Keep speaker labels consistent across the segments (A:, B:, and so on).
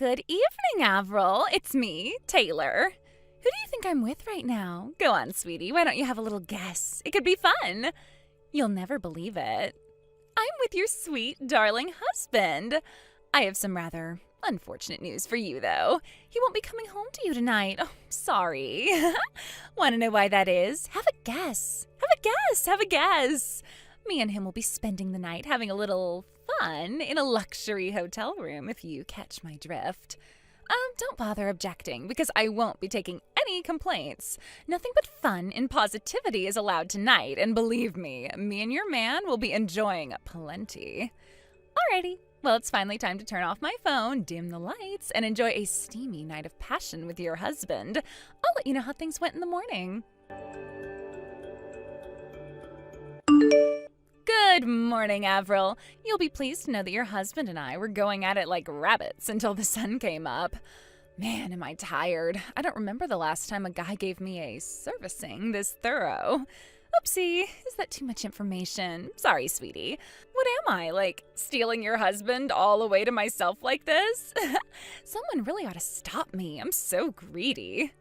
A: Good evening, Avril. It's me, Taylor. Who do you think I'm with right now? Go on, sweetie. Why don't you have a little guess? It could be fun. You'll never believe it. I'm with your sweet, darling husband. I have some rather unfortunate news for you, though. He won't be coming home to you tonight. Oh, sorry. Want to know why that is? Have a guess. Have a guess. Me and him will be spending the night having a little fun in a luxury hotel room, if you catch my drift. Don't bother objecting, because I won't be taking any complaints. Nothing but fun and positivity is allowed tonight, and believe me and your man will be enjoying plenty. Alrighty, well, it's finally time to turn off my phone, dim the lights, and enjoy a steamy night of passion with your husband. I'll let you know how things went in the morning. Good morning, Avril. You'll be pleased to know that your husband and I were going at it like rabbits until the sun came up. Man, am I tired. I don't remember the last time a guy gave me a servicing this thorough. Oopsie, is that too much information? Sorry, sweetie. What am I, like stealing your husband all the way to myself like this? Someone really ought to stop me. I'm so greedy.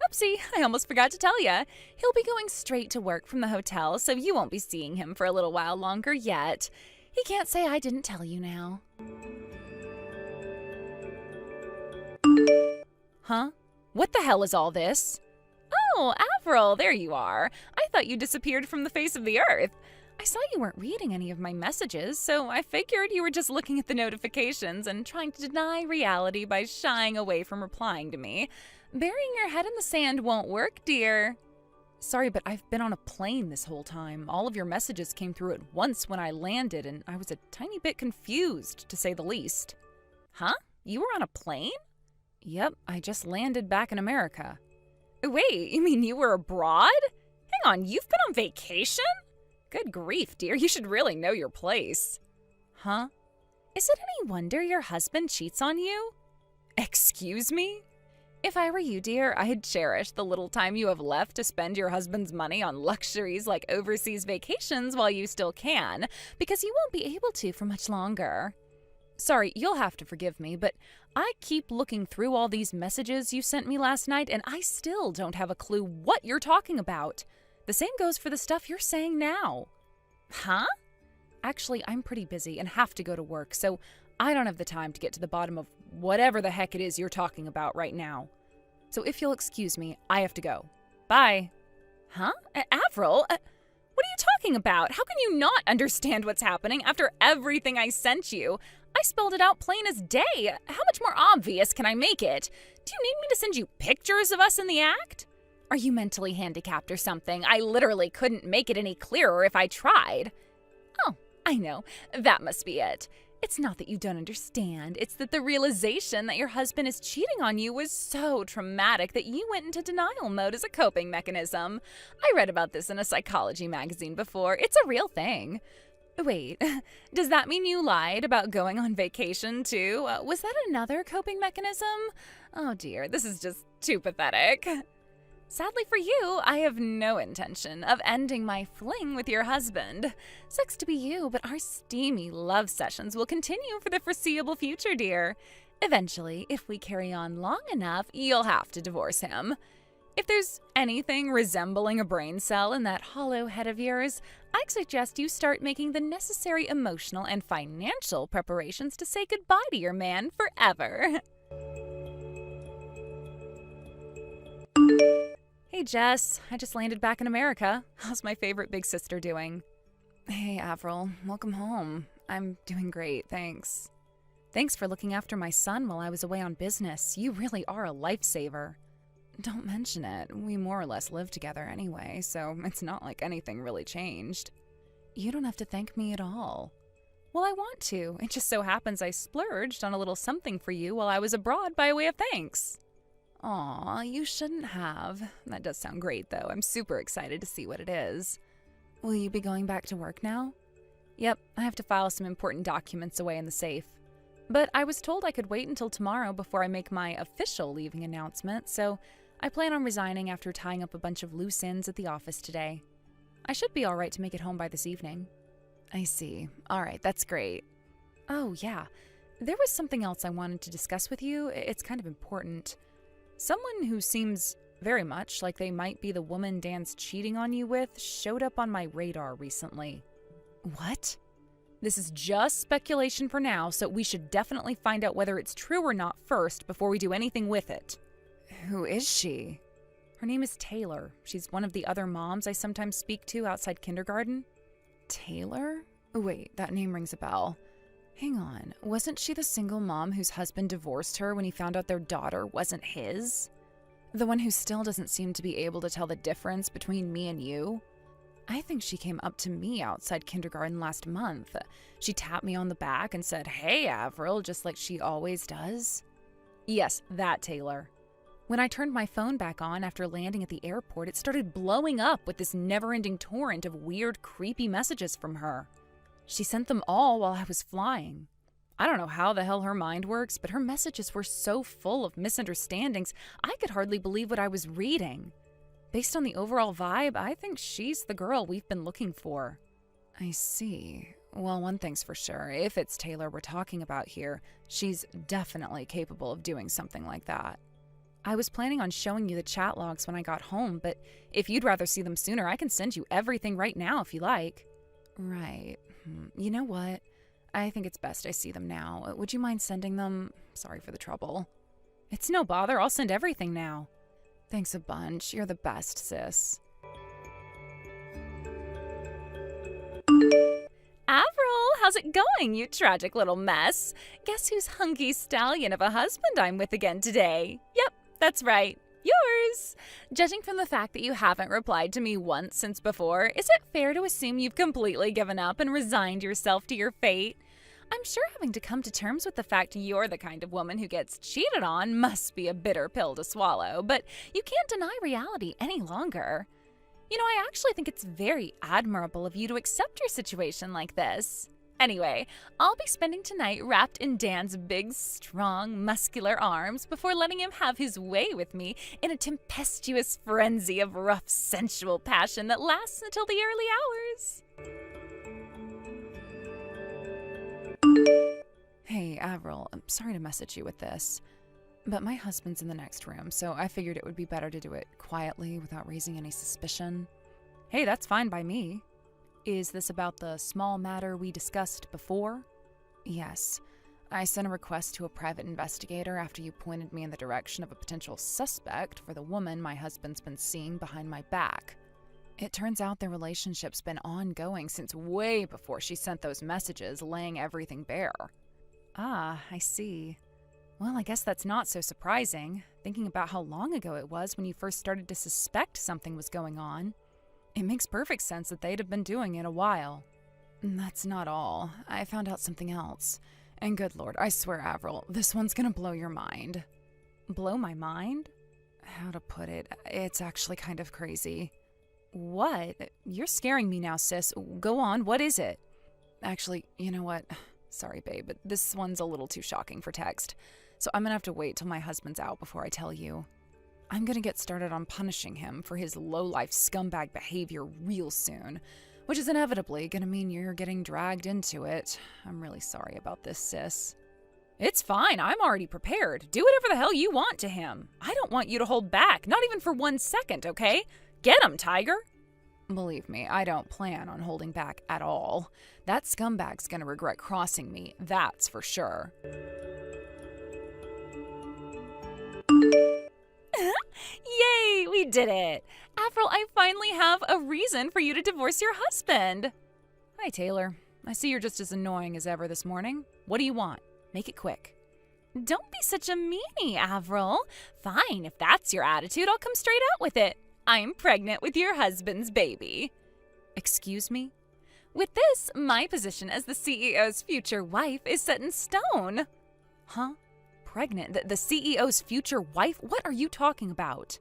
A: Oopsie, I almost forgot to tell ya. He'll be going straight to work from the hotel, so you won't be seeing him for a little while longer yet. He can't say I didn't tell you now. Huh? What the hell is all this? Oh, Avril, there you are. I thought you disappeared from the face of the earth. I saw you weren't reading any of my messages, so I figured you were just looking at the notifications and trying to deny reality by shying away from replying to me. Burying your head in the sand won't work, dear. Sorry, but I've been on a plane this whole time. All of your messages came through at once when I landed, and I was a tiny bit confused, to say the least. Huh? You were on a plane? Yep, I just landed back in America. Wait, you mean you were abroad? Hang on, you've been on vacation? Good grief, dear, you should really know your place. Huh? Is it any wonder your husband cheats on you? Excuse me? If I were you, dear, I'd cherish the little time you have left to spend your husband's money on luxuries like overseas vacations while you still can, because you won't be able to for much longer. Sorry, you'll have to forgive me, but I keep looking through all these messages you sent me last night, and I still don't have a clue what you're talking about. The same goes for the stuff you're saying now. Huh? Actually, I'm pretty busy and have to go to work, so I don't have the time to get to the bottom of whatever the heck it is you're talking about right now. So if you'll excuse me, I have to go. Bye. Huh? Avril? What are you talking about? How can you not understand what's happening after everything I sent you? I spelled it out plain as day. How much more obvious can I make it? Do you need me to send you pictures of us in the act? Are you mentally handicapped or something? I literally couldn't make it any clearer if I tried. Oh, I know. That must be it. It's not that you don't understand. It's that the realization that your husband is cheating on you was so traumatic that you went into denial mode as a coping mechanism. I read about this in a psychology magazine before. It's a real thing. Wait, does that mean you lied about going on vacation too? Was that another coping mechanism? Oh dear, this is just too pathetic. Sadly for you, I have no intention of ending my fling with your husband. Sucks to be you, but our steamy love sessions will continue for the foreseeable future, dear. Eventually, if we carry on long enough, you'll have to divorce him. If there's anything resembling a brain cell in that hollow head of yours, I'd suggest you start making the necessary emotional and financial preparations to say goodbye to your man forever. Hey, Jess. I just landed back in America. How's my favorite big sister doing? Hey, Avril. Welcome home. I'm doing great, thanks. Thanks for looking after my son while I was away on business. You really are a lifesaver. Don't mention it. We more or less live together anyway, so it's not like anything really changed. You don't have to thank me at all. Well, I want to. It just so happens I splurged on a little something for you while I was abroad by way of thanks. Aw, you shouldn't have. That does sound great, though. I'm super excited to see what it is. Will you be going back to work now? Yep, I have to file some important documents away in the safe. But I was told I could wait until tomorrow before I make my official leaving announcement, so I plan on resigning after tying up a bunch of loose ends at the office today. I should be all right to make it home by this evening. I see. All right, that's great. Oh, yeah. There was something else I wanted to discuss with you. It's kind of important. Someone who seems very much like they might be the woman Dan's cheating on you with showed up on my radar recently. What? This is just speculation for now, so we should definitely find out whether it's true or not first before we do anything with it. Who is she? Her name is Taylor. She's one of the other moms I sometimes speak to outside kindergarten. Taylor? Oh, wait, that name rings a bell. Hang on, wasn't she the single mom whose husband divorced her when he found out their daughter wasn't his? The one who still doesn't seem to be able to tell the difference between me and you? I think she came up to me outside kindergarten last month. She tapped me on the back and said, "Hey, Avril," just like she always does. Yes, that Taylor. When I turned my phone back on after landing at the airport, it started blowing up with this never-ending torrent of weird, creepy messages from her. She sent them all while I was flying. I don't know how the hell her mind works, but her messages were so full of misunderstandings, I could hardly believe what I was reading. Based on the overall vibe, I think she's the girl we've been looking for. I see. Well, one thing's for sure. If it's Taylor we're talking about here, she's definitely capable of doing something like that. I was planning on showing you the chat logs when I got home, but if you'd rather see them sooner, I can send you everything right now if you like. Right. You know what? I think it's best I see them now. Would you mind sending them? Sorry for the trouble. It's no bother. I'll send everything now. Thanks a bunch. You're the best, sis. Avril, how's it going, you tragic little mess? Guess whose hunky stallion of a husband I'm with again today? Yep, that's right. Yours! Judging from the fact that you haven't replied to me once since before, is it fair to assume you've completely given up and resigned yourself to your fate? I'm sure having to come to terms with the fact you're the kind of woman who gets cheated on must be a bitter pill to swallow, but you can't deny reality any longer. You know, I actually think it's very admirable of you to accept your situation like this. Anyway, I'll be spending tonight wrapped in Dan's big, strong, muscular arms before letting him have his way with me in a tempestuous frenzy of rough, sensual passion that lasts until the early hours. Hey, Avril, I'm sorry to message you with this, but my husband's in the next room, so I figured it would be better to do it quietly without raising any suspicion. Hey, that's fine by me. Is this about the small matter we discussed before? Yes. I sent a request to a private investigator after you pointed me in the direction of a potential suspect for the woman my husband's been seeing behind my back. It turns out their relationship's been ongoing since way before she sent those messages laying everything bare. Ah, I see. Well, I guess that's not so surprising, thinking about how long ago it was when you first started to suspect something was going on. It makes perfect sense that they'd have been doing it a while. That's not all. I found out something else. And good Lord, I swear, Avril, this one's gonna blow your mind. Blow my mind? How to put it? It's actually kind of crazy. What? You're scaring me now, sis. Go on, what is it? Actually, you know what? Sorry, babe, but this one's a little too shocking for text. So I'm gonna have to wait till my husband's out before I tell you. I'm gonna get started on punishing him for his low-life scumbag behavior real soon, which is inevitably gonna mean you're getting dragged into it. I'm really sorry about this, sis. It's fine, I'm already prepared. Do whatever the hell you want to him. I don't want you to hold back, not even for 1 second, okay? Get him, tiger! Believe me, I don't plan on holding back at all. That scumbag's gonna regret crossing me, that's for sure. Yay, we did it! Avril, I finally have a reason for you to divorce your husband. Hi, Taylor. I see you're just as annoying as ever this morning. What do you want? Make it quick. Don't be such a meanie, Avril. Fine, if that's your attitude, I'll come straight out with it. I'm pregnant with your husband's baby. Excuse me? With this, my position as the CEO's future wife is set in stone. Huh? Pregnant? The CEO's future wife? What are you talking about?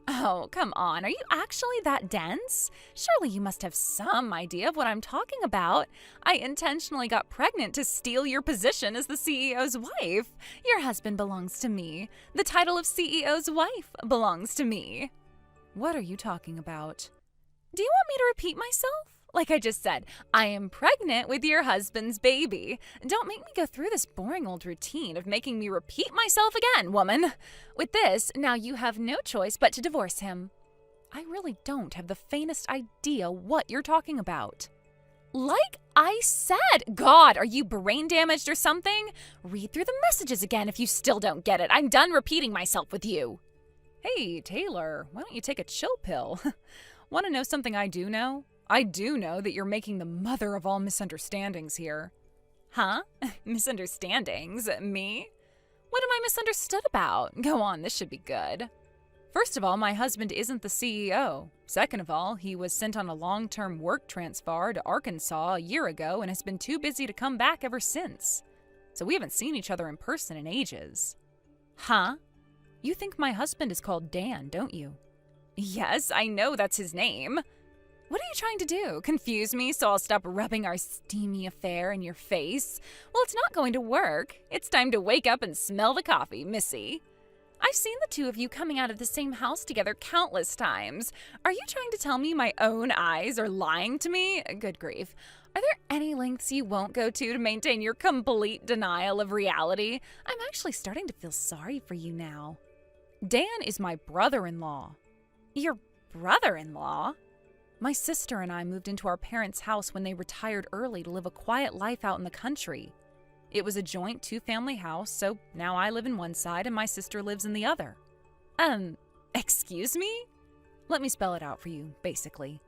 A: Oh, come on. Are you actually that dense? Surely you must have some idea of what I'm talking about. I intentionally got pregnant to steal your position as the CEO's wife. Your husband belongs to me. The title of CEO's wife belongs to me. What are you talking about? Do you want me to repeat myself? Like I just said, I am pregnant with your husband's baby. Don't make me go through this boring old routine of making me repeat myself again, woman. With this, now you have no choice but to divorce him. I really don't have the faintest idea what you're talking about. Like I said, God, are you brain damaged or something? Read through the messages again if you still don't get it. I'm done repeating myself with you. Hey, Taylor, why don't you take a chill pill? Want to know something I do know? I do know that you're making the mother of all misunderstandings here. Huh? Misunderstandings? Me? What am I misunderstood about? Go on, this should be good. First of all, my husband isn't the CEO. Second of all, he was sent on a long-term work transfer to Arkansas a year ago and has been too busy to come back ever since. So we haven't seen each other in person in ages. Huh? You think my husband is called Dan, don't you? Yes, I know that's his name. What are you trying to do? Confuse me so I'll stop rubbing our steamy affair in your face? Well, it's not going to work. It's time to wake up and smell the coffee, missy. I've seen the two of you coming out of the same house together countless times. Are you trying to tell me my own eyes are lying to me? Good grief. Are there any lengths you won't go to maintain your complete denial of reality? I'm actually starting to feel sorry for you now. Dan is my brother-in-law. Your brother-in-law? My sister and I moved into our parents' house when they retired early to live a quiet life out in the country. It was a joint two-family house, so now I live in one side and my sister lives in the other. Excuse me? Let me spell it out for you, basically.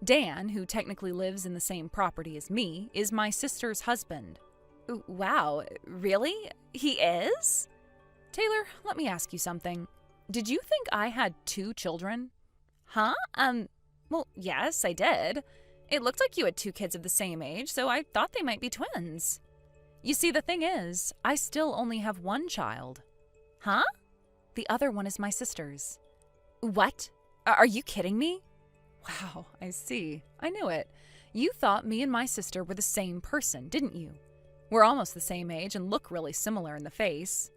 A: Dan, who technically lives in the same property as me, is my sister's husband. Wow, really? He is? Taylor, let me ask you something. Did you think I had 2 children? Huh? Well, yes, I did. It looked like you had 2 kids of the same age, so I thought they might be twins. You see, the thing is, I still only have 1 child. Huh? The other one is my sister's. What? Are you kidding me? Wow, I see. I knew it. You thought me and my sister were the same person, didn't you? We're almost the same age and look really similar in the face.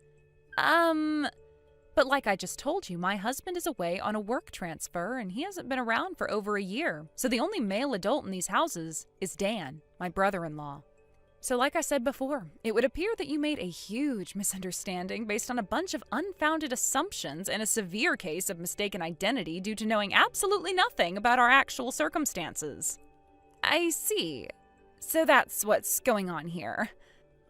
A: But like I just told you, my husband is away on a work transfer and he hasn't been around for over a year. So the only male adult in these houses is Dan, my brother-in-law. So like I said before, it would appear that you made a huge misunderstanding based on a bunch of unfounded assumptions and a severe case of mistaken identity due to knowing absolutely nothing about our actual circumstances. I see. So that's what's going on here.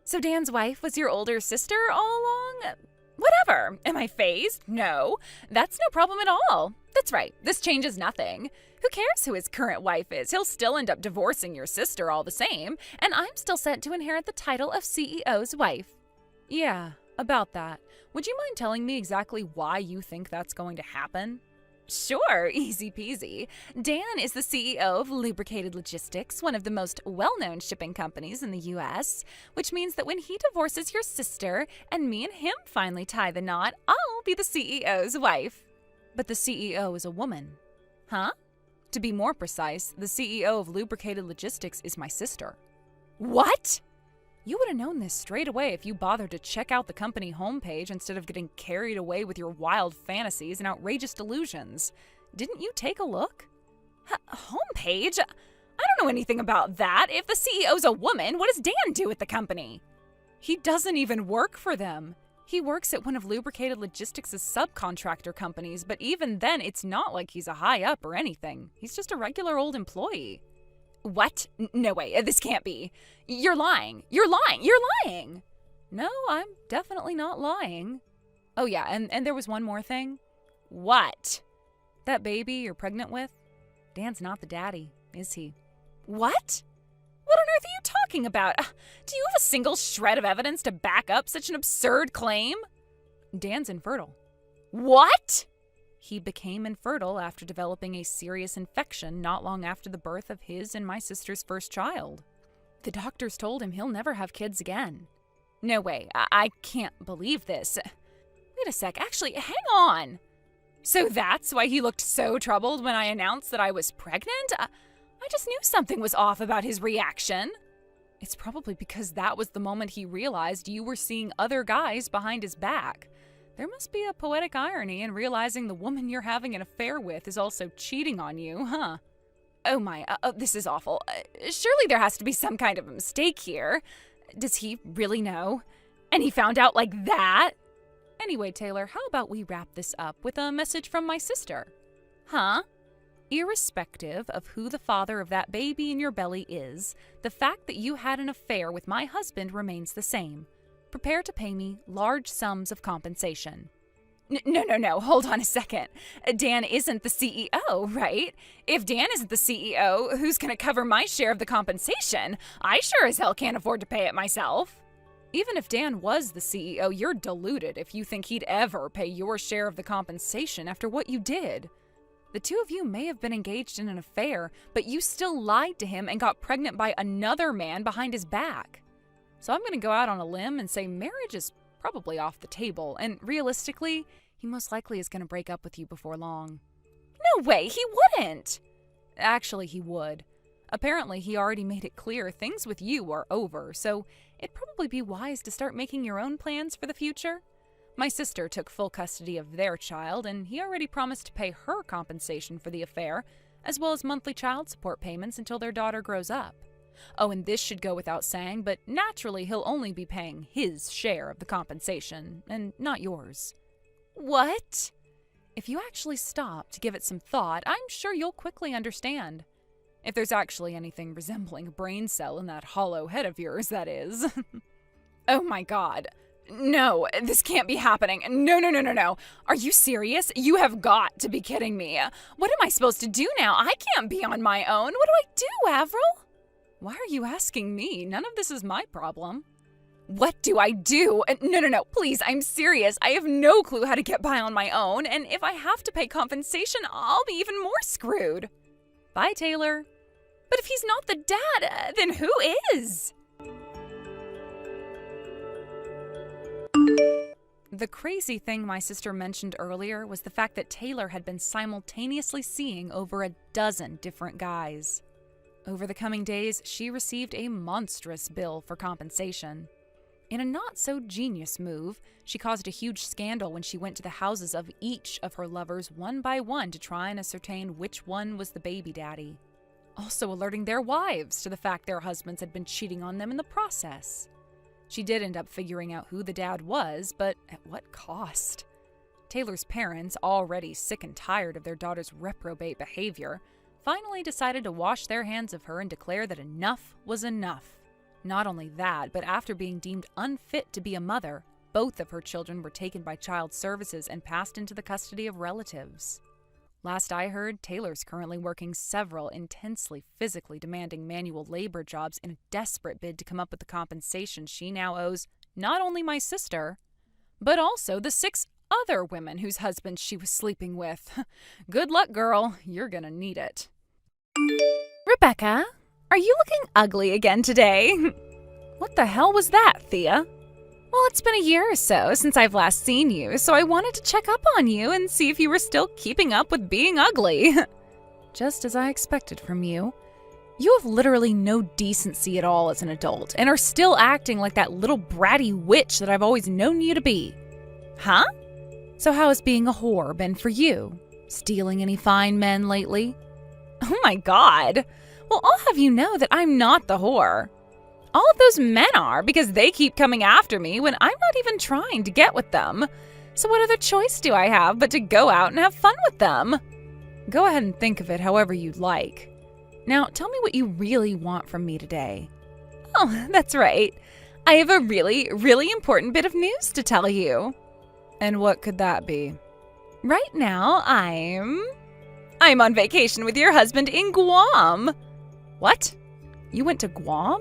A: So Dan's wife was your older sister all along? Whatever. Am I phased? No. That's no problem at all. That's right. This changes nothing. Who cares who his current wife is? He'll still end up divorcing your sister all the same, and I'm still set to inherit the title of CEO's wife. Yeah, about that. Would you mind telling me exactly why you think that's going to happen? Sure, easy peasy. Dan is the CEO of Lubricated Logistics, one of the most well-known shipping companies in the U.S., which means that when he divorces your sister and me and him finally tie the knot, I'll be the CEO's wife. But the CEO is a woman. Huh? To be more precise, the CEO of Lubricated Logistics is my sister. What? You would have known this straight away if you bothered to check out the company homepage instead of getting carried away with your wild fantasies and outrageous delusions. Didn't you take a look? Homepage? I don't know anything about that. If the CEO's a woman, what does Dan do at the company? He doesn't even work for them. He works at one of Lubricated Logistics' subcontractor companies, but even then, it's not like he's a high-up or anything. He's just a regular old employee. What? No way, this can't be. You're lying. You're lying. You're lying. No, I'm definitely not lying. Oh yeah, and there was one more thing. What? That baby you're pregnant with? Dan's not the daddy, is he? What? What on earth are you talking about? Do you have a single shred of evidence to back up such an absurd claim? Dan's infertile. What? He became infertile after developing a serious infection not long after the birth of his and my sister's first child. The doctors told him he'll never have kids again. No way, I can't believe this. Wait a sec, actually, hang on. So that's why he looked so troubled when I announced that I was pregnant? I just knew something was off about his reaction. It's probably because that was the moment he realized you were seeing other guys behind his back. There must be a poetic irony in realizing the woman you're having an affair with is also cheating on you, huh? Oh my, this is awful. Surely there has to be some kind of a mistake here. Does he really know? And he found out like that? Anyway, Taylor, how about we wrap this up with a message from my sister? Huh? Irrespective of who the father of that baby in your belly is, the fact that you had an affair with my husband remains the same. Prepare to pay me large sums of compensation. No, hold on a second. Dan isn't the CEO, right? If Dan isn't the CEO, who's going to cover my share of the compensation? I sure as hell can't afford to pay it myself. Even if Dan was the CEO, you're deluded if you think he'd ever pay your share of the compensation after what you did. The two of you may have been engaged in an affair, but you still lied to him and got pregnant by another man behind his back. So I'm going to go out on a limb and say marriage is probably off the table, and realistically, he most likely is going to break up with you before long. No way, he wouldn't! Actually, he would. Apparently, he already made it clear things with you are over, so it'd probably be wise to start making your own plans for the future. My sister took full custody of their child, and he already promised to pay her compensation for the affair, as well as monthly child support payments until their daughter grows up. Oh, and this should go without saying, but naturally he'll only be paying his share of the compensation, and not yours. What? If you actually stop to give it some thought, I'm sure you'll quickly understand. If there's actually anything resembling a brain cell in that hollow head of yours, that is. Oh my God. No, this can't be happening. No. Are you serious? You have got to be kidding me. What am I supposed to do now? I can't be on my own. What do I do, Avril? Why are you asking me? None of this is my problem. What do I do? No, please, I'm serious. I have no clue how to get by on my own, and if I have to pay compensation, I'll be even more screwed. Bye, Taylor. But if he's not the dad, then who is? The crazy thing my sister mentioned earlier was the fact that Taylor had been simultaneously seeing over a dozen different guys. Over the coming days, she received a monstrous bill for compensation. In a not-so-genius move, she caused a huge scandal when she went to the houses of each of her lovers one by one to try and ascertain which one was the baby daddy, also alerting their wives to the fact their husbands had been cheating on them in the process. She did end up figuring out who the dad was, but at what cost? Taylor's parents, already sick and tired of their daughter's reprobate behavior, finally decided to wash their hands of her and declare that enough was enough. Not only that, but after being deemed unfit to be a mother, both of her children were taken by child services and passed into the custody of relatives. Last I heard, Taylor's currently working several intensely physically demanding manual labor jobs in a desperate bid to come up with the compensation she now owes not only my sister, but also the 6 other women whose husbands she was sleeping with. Good luck, girl. You're gonna need it. Rebecca, are you looking ugly again today? What the hell was that, Thea? Well, it's been a year or so since I've last seen you, so I wanted to check up on you and see if you were still keeping up with being ugly. Just as I expected from you. You have literally no decency at all as an adult and are still acting like that little bratty witch that I've always known you to be. Huh? So how has being a whore been for you? Stealing any fine men lately? Oh my God. Well, I'll have you know that I'm not the whore. All of those men are, because they keep coming after me when I'm not even trying to get with them. So what other choice do I have but to go out and have fun with them? Go ahead and think of it however you'd like. Now, tell me what you really want from me today. Oh, that's right. I have a really, really important bit of news to tell you. And what could that be? Right now, I'm on vacation with your husband in Guam. What? You went to Guam?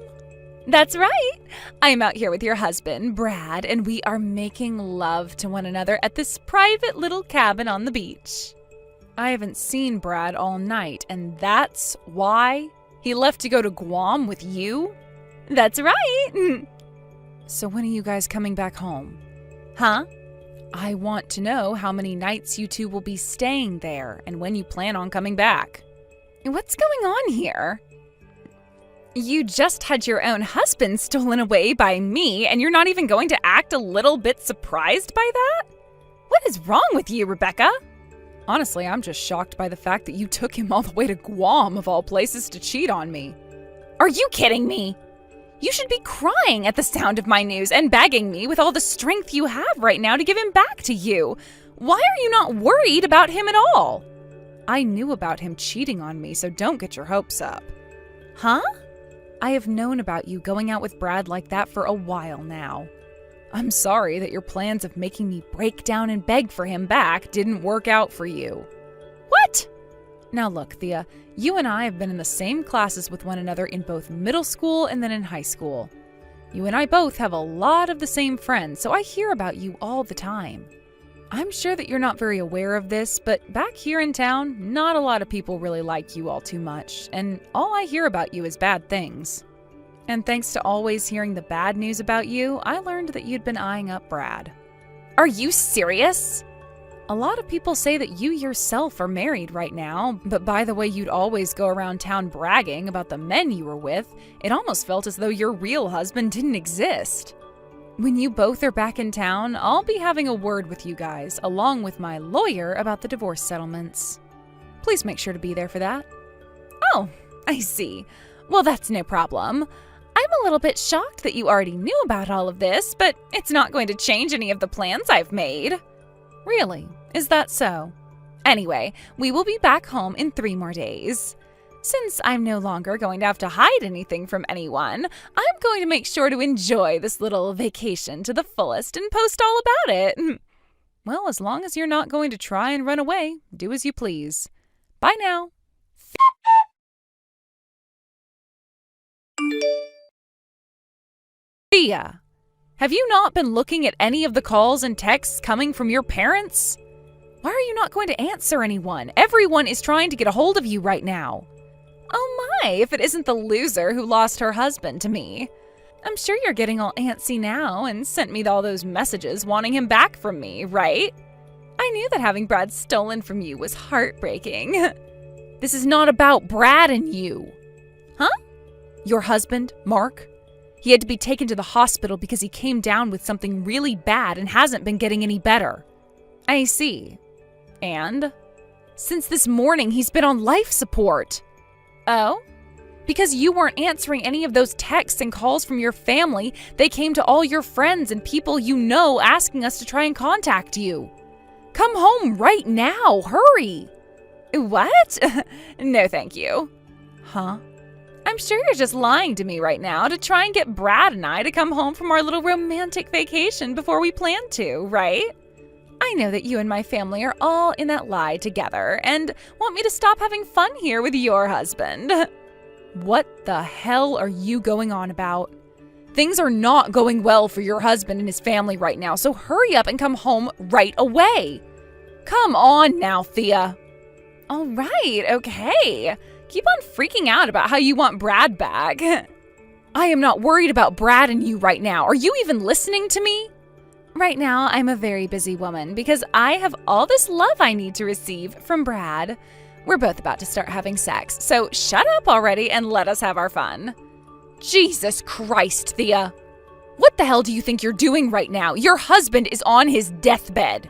A: That's right. I'm out here with your husband, Brad, and we are making love to one another at this private little cabin on the beach. I haven't seen Brad all night, and that's why he left to go to Guam with you? That's right. So when are you guys coming back home? Huh? I want to know how many nights you two will be staying there and when you plan on coming back. What's going on here? You just had your own husband stolen away by me, and you're not even going to act a little bit surprised by that? What is wrong with you, Rebecca? Honestly, I'm just shocked by the fact that you took him all the way to Guam, of all places, to cheat on me. Are you kidding me? You should be crying at the sound of my news and begging me with all the strength you have right now to give him back to you. Why are you not worried about him at all? I knew about him cheating on me, so don't get your hopes up. Huh? I have known about you going out with Brad like that for a while now. I'm sorry that your plans of making me break down and beg for him back didn't work out for you. What? Now look, Thea, you and I have been in the same classes with one another in both middle school and then in high school. You and I both have a lot of the same friends, so I hear about you all the time. I'm sure that you're not very aware of this, but back here in town, not a lot of people really like you all too much, and all I hear about you is bad things. And thanks to always hearing the bad news about you, I learned that you'd been eyeing up Brad. Are you serious? A lot of people say that you yourself are married right now, but by the way you'd always go around town bragging about the men you were with, it almost felt as though your real husband didn't exist. When you both are back in town, I'll be having a word with you guys, along with my lawyer, about the divorce settlements. Please make sure to be there for that. Oh, I see. Well, that's no problem. I'm a little bit shocked that you already knew about all of this, but it's not going to change any of the plans I've made. Really? Is that so? Anyway, we will be back home in 3 more days. Since I'm no longer going to have to hide anything from anyone, I'm going to make sure to enjoy this little vacation to the fullest and post all about it. Well, as long as you're not going to try and run away, do as you please. Bye now. Thea, have you not been looking at any of the calls and texts coming from your parents? Why are you not going to answer anyone? Everyone is trying to get a hold of you right now. Oh my, if it isn't the loser who lost her husband to me. I'm sure you're getting all antsy now and sent me all those messages wanting him back from me, right? I knew that having Brad stolen from you was heartbreaking. This is not about Brad and you. Huh? Your husband, Mark? He had to be taken to the hospital because he came down with something really bad and hasn't been getting any better. I see. And? Since this morning, he's been on life support. Oh? Because you weren't answering any of those texts and calls from your family, they came to all your friends and people you know asking us to try and contact you. Come home right now, hurry! What? No, thank you. Huh? I'm sure you're just lying to me right now to try and get Brad and I to come home from our little romantic vacation before we planned to, right? I know that you and my family are all in that lie together and want me to stop having fun here with your husband. What the hell are you going on about? Things are not going well for your husband and his family right now, so hurry up and come home right away. Come on now, Thea. All right, okay. Keep on freaking out about how you want Brad back. I am not worried about Brad and you right now. Are you even listening to me? Right now, I'm a very busy woman because I have all this love I need to receive from Brad. We're both about to start having sex, so shut up already and let us have our fun. Jesus Christ, Thea. What the hell do you think you're doing right now? Your husband is on his deathbed.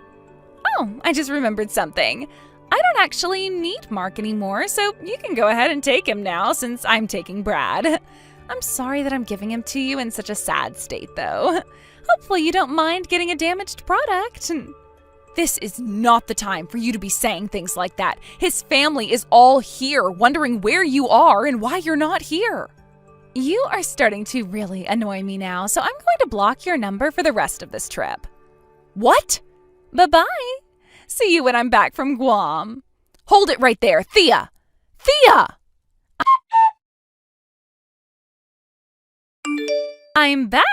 A: Oh, I just remembered something. I don't actually need Mark anymore, so you can go ahead and take him now since I'm taking Brad. I'm sorry that I'm giving him to you in such a sad state, though. Hopefully you don't mind getting a damaged product. This is not the time for you to be saying things like that. His family is all here, wondering where you are and why you're not here. You are starting to really annoy me now, so I'm going to block your number for the rest of this trip. What? Bye-bye. See you when I'm back from Guam. Hold it right there, Thea! Thea! I'm back!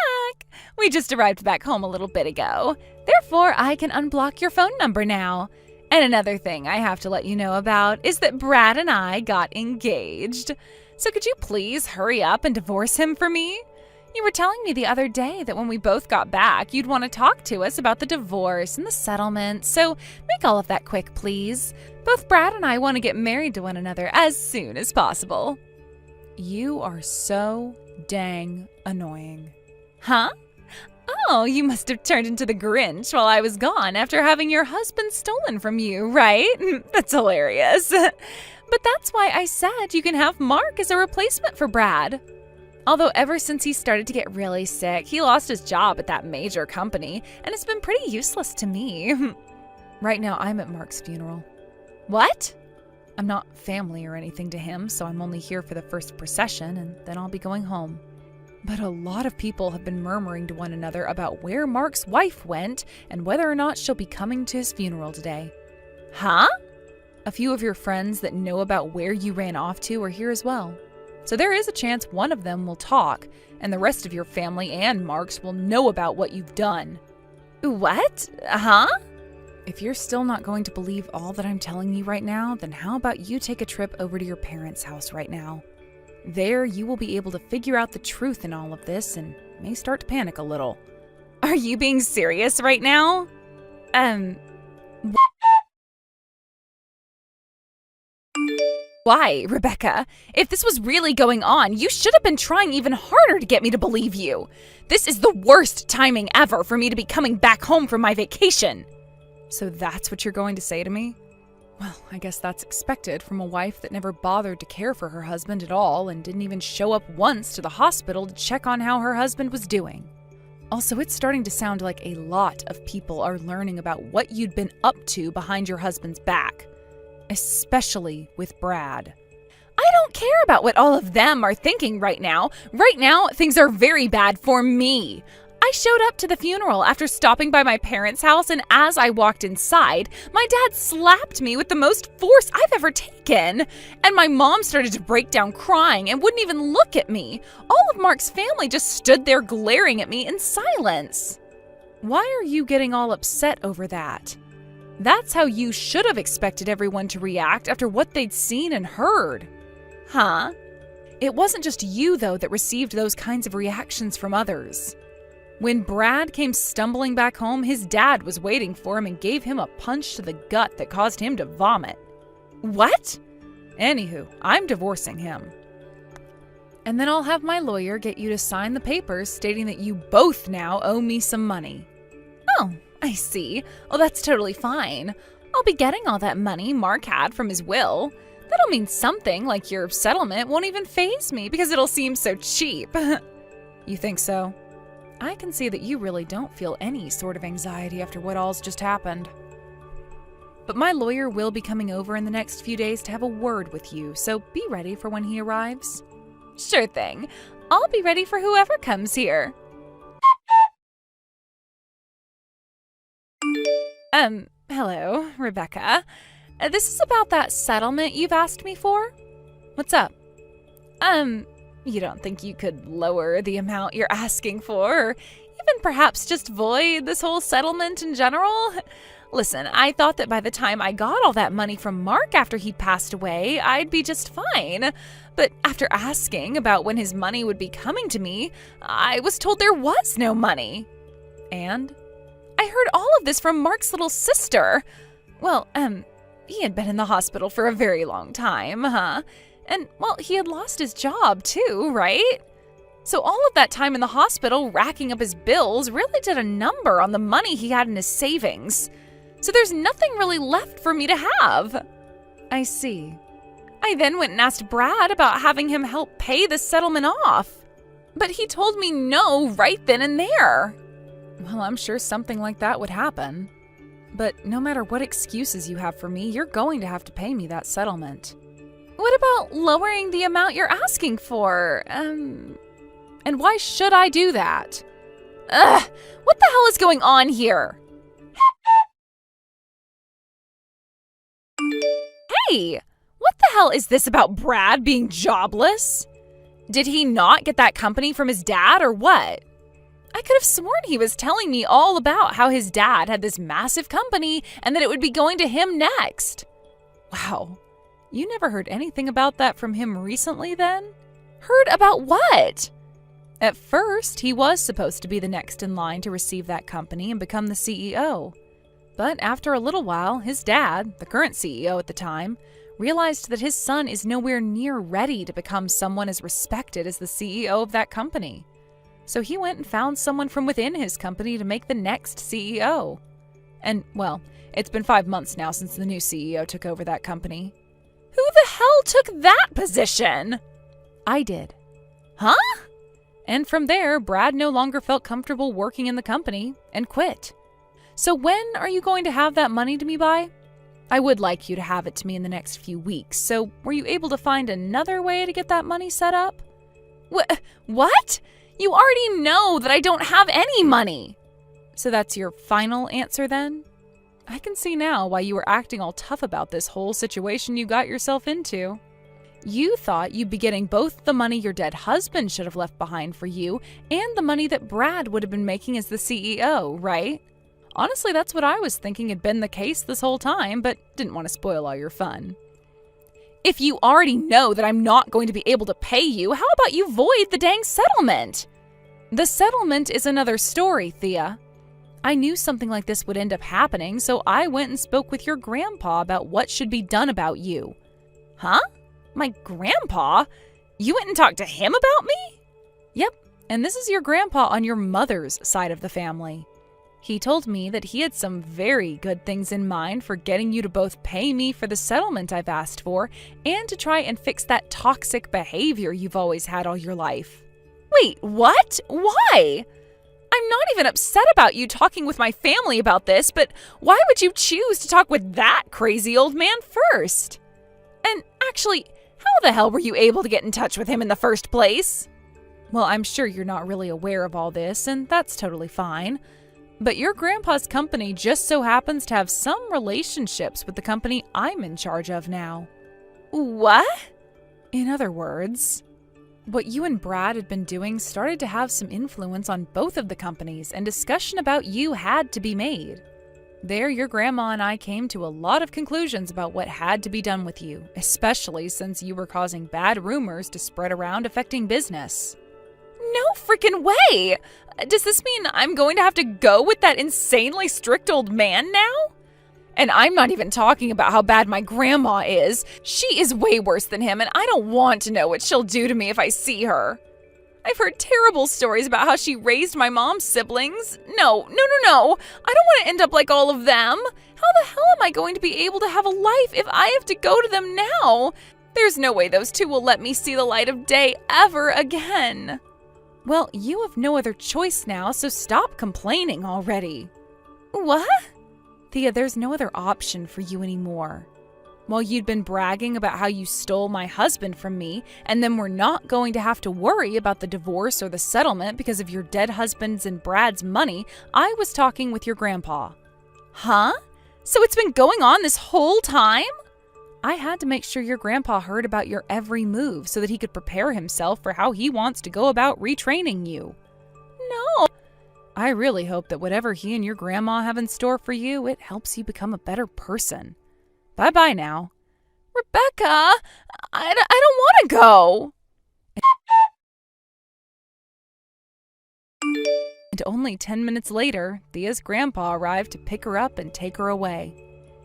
A: We just arrived back home a little bit ago. Therefore, I can unblock your phone number now. And another thing I have to let you know about is that Brad and I got engaged. So could you please hurry up and divorce him for me? You were telling me the other day that when we both got back, you'd want to talk to us about the divorce and the settlement, so make all of that quick, please. Both Brad and I want to get married to one another as soon as possible. You are so dang annoying. Huh? Oh, you must have turned into the Grinch while I was gone after having your husband stolen from you, right? That's hilarious. But that's why I said you can have Mark as a replacement for Brad. Although ever since he started to get really sick, he lost his job at that major company, and it's been pretty useless to me. Right now, I'm at Mark's funeral. What? I'm not family or anything to him, so I'm only here for the first procession, and then I'll be going home. But a lot of people have been murmuring to one another about where Mark's wife went and whether or not she'll be coming to his funeral today. Huh? A few of your friends that know about where you ran off to are here as well. So there is a chance one of them will talk, and the rest of your family and Mark's will know about what you've done. What? Huh? If you're still not going to believe all that I'm telling you right now, then how about you take a trip over to your parents' house right now? There, you will be able to figure out the truth in all of this and may start to panic a little. Are you being serious right now? Why, Rebecca? If this was really going on, you should have been trying even harder to get me to believe you. This is the worst timing ever for me to be coming back home from my vacation. So that's what you're going to say to me? Well, I guess that's expected from a wife that never bothered to care for her husband at all and didn't even show up once to the hospital to check on how her husband was doing. Also, it's starting to sound like a lot of people are learning about what you'd been up to behind your husband's back. Especially with Brad. I don't care about what all of them are thinking right now. Right now, things are very bad for me. I showed up to the funeral after stopping by my parents' house, and as I walked inside, my dad slapped me with the most force I've ever taken. And my mom started to break down crying and wouldn't even look at me. All of Mark's family just stood there glaring at me in silence. Why are you getting all upset over that? That's how you should have expected everyone to react after what they'd seen and heard. Huh? It wasn't just you, though, that received those kinds of reactions from others. When Brad came stumbling back home, his dad was waiting for him and gave him a punch to the gut that caused him to vomit. What? Anywho, I'm divorcing him. And then I'll have my lawyer get you to sign the papers stating that you both now owe me some money. Oh, I see. Well, that's totally fine. I'll be getting all that money Mark had from his will. That'll mean something, like your settlement won't even faze me because it'll seem so cheap. You think so? I can see that you really don't feel any sort of anxiety after what all's just happened. But my lawyer will be coming over in the next few days to have a word with you, so be ready for when he arrives. Sure thing. I'll be ready for whoever comes here. Hello, Rebecca. This is about that settlement you've asked me for? What's up? You don't think you could lower the amount you're asking for, or even perhaps just void this whole settlement in general? Listen, I thought that by the time I got all that money from Mark after he passed away, I'd be just fine. But after asking about when his money would be coming to me, I was told there was no money. And I heard all of this from Mark's little sister. Well, he had been in the hospital for a very long time, huh? And, well, he had lost his job too, right? So all of that time in the hospital racking up his bills really did a number on the money he had in his savings. So there's nothing really left for me to have. I see. I then went and asked Brad about having him help pay the settlement off. But he told me no right then and there. Well, I'm sure something like that would happen. But no matter what excuses you have for me, you're going to have to pay me that settlement. What about lowering the amount you're asking for? And why should I do that? Ugh, what the hell is going on here? Hey, what the hell is this about Brad being jobless? Did he not get that company from his dad or what? I could have sworn he was telling me all about how his dad had this massive company and that it would be going to him next. Wow. You never heard anything about that from him recently, then? Heard about what? At first, he was supposed to be the next in line to receive that company and become the CEO. But after a little while, his dad, the current CEO at the time, realized that his son is nowhere near ready to become someone as respected as the CEO of that company. So he went and found someone from within his company to make the next CEO. And, well, it's been 5 months now since the new CEO took over that company. Who the hell took that position? I did. Huh? And from there, Brad no longer felt comfortable working in the company and quit. So when are you going to have that money to me by? I would like you to have it to me in the next few weeks, so were you able to find another way to get that money set up? What? You already know that I don't have any money! So that's your final answer then? I can see now why you were acting all tough about this whole situation you got yourself into. You thought you'd be getting both the money your dead husband should have left behind for you and the money that Brad would have been making as the CEO, right? Honestly, that's what I was thinking had been the case this whole time, but didn't want to spoil all your fun. If you already know that I'm not going to be able to pay you, how about you void the dang settlement? The settlement is another story, Thea. I knew something like this would end up happening, so I went and spoke with your grandpa about what should be done about you. Huh? My grandpa? You went and talked to him about me? Yep, and this is your grandpa on your mother's side of the family. He told me that he had some very good things in mind for getting you to both pay me for the settlement I've asked for and to try and fix that toxic behavior you've always had all your life. Wait, what? Why? I'm not even upset about you talking with my family about this, but why would you choose to talk with that crazy old man first? And actually, how the hell were you able to get in touch with him in the first place? Well, I'm sure you're not really aware of all this, and that's totally fine. But your grandpa's company just so happens to have some relationships with the company I'm in charge of now. What? In other words, what you and Brad had been doing started to have some influence on both of the companies, and discussion about you had to be made. There, your grandma and I came to a lot of conclusions about what had to be done with you, especially since you were causing bad rumors to spread around affecting business. No freaking way! Does this mean I'm going to have to go with that insanely strict old man now? And I'm not even talking about how bad my grandma is. She is way worse than him, and I don't want to know what she'll do to me if I see her. I've heard terrible stories about how she raised my mom's siblings. No. I don't want to end up like all of them. How the hell am I going to be able to have a life if I have to go to them now? There's no way those two will let me see the light of day ever again. Well, you have no other choice now, so stop complaining already. What? Thea, there's no other option for you anymore. While you'd been bragging about how you stole my husband from me, and then we're not going to have to worry about the divorce or the settlement because of your dead husband's and Brad's money, I was talking with your grandpa. Huh? So it's been going on this whole time? I had to make sure your grandpa heard about your every move so that he could prepare himself for how he wants to go about retraining you. No. I really hope that whatever he and your grandma have in store for you, it helps you become a better person. Bye-bye now. Rebecca, I don't want to go. And only 10 minutes later, Thea's grandpa arrived to pick her up and take her away.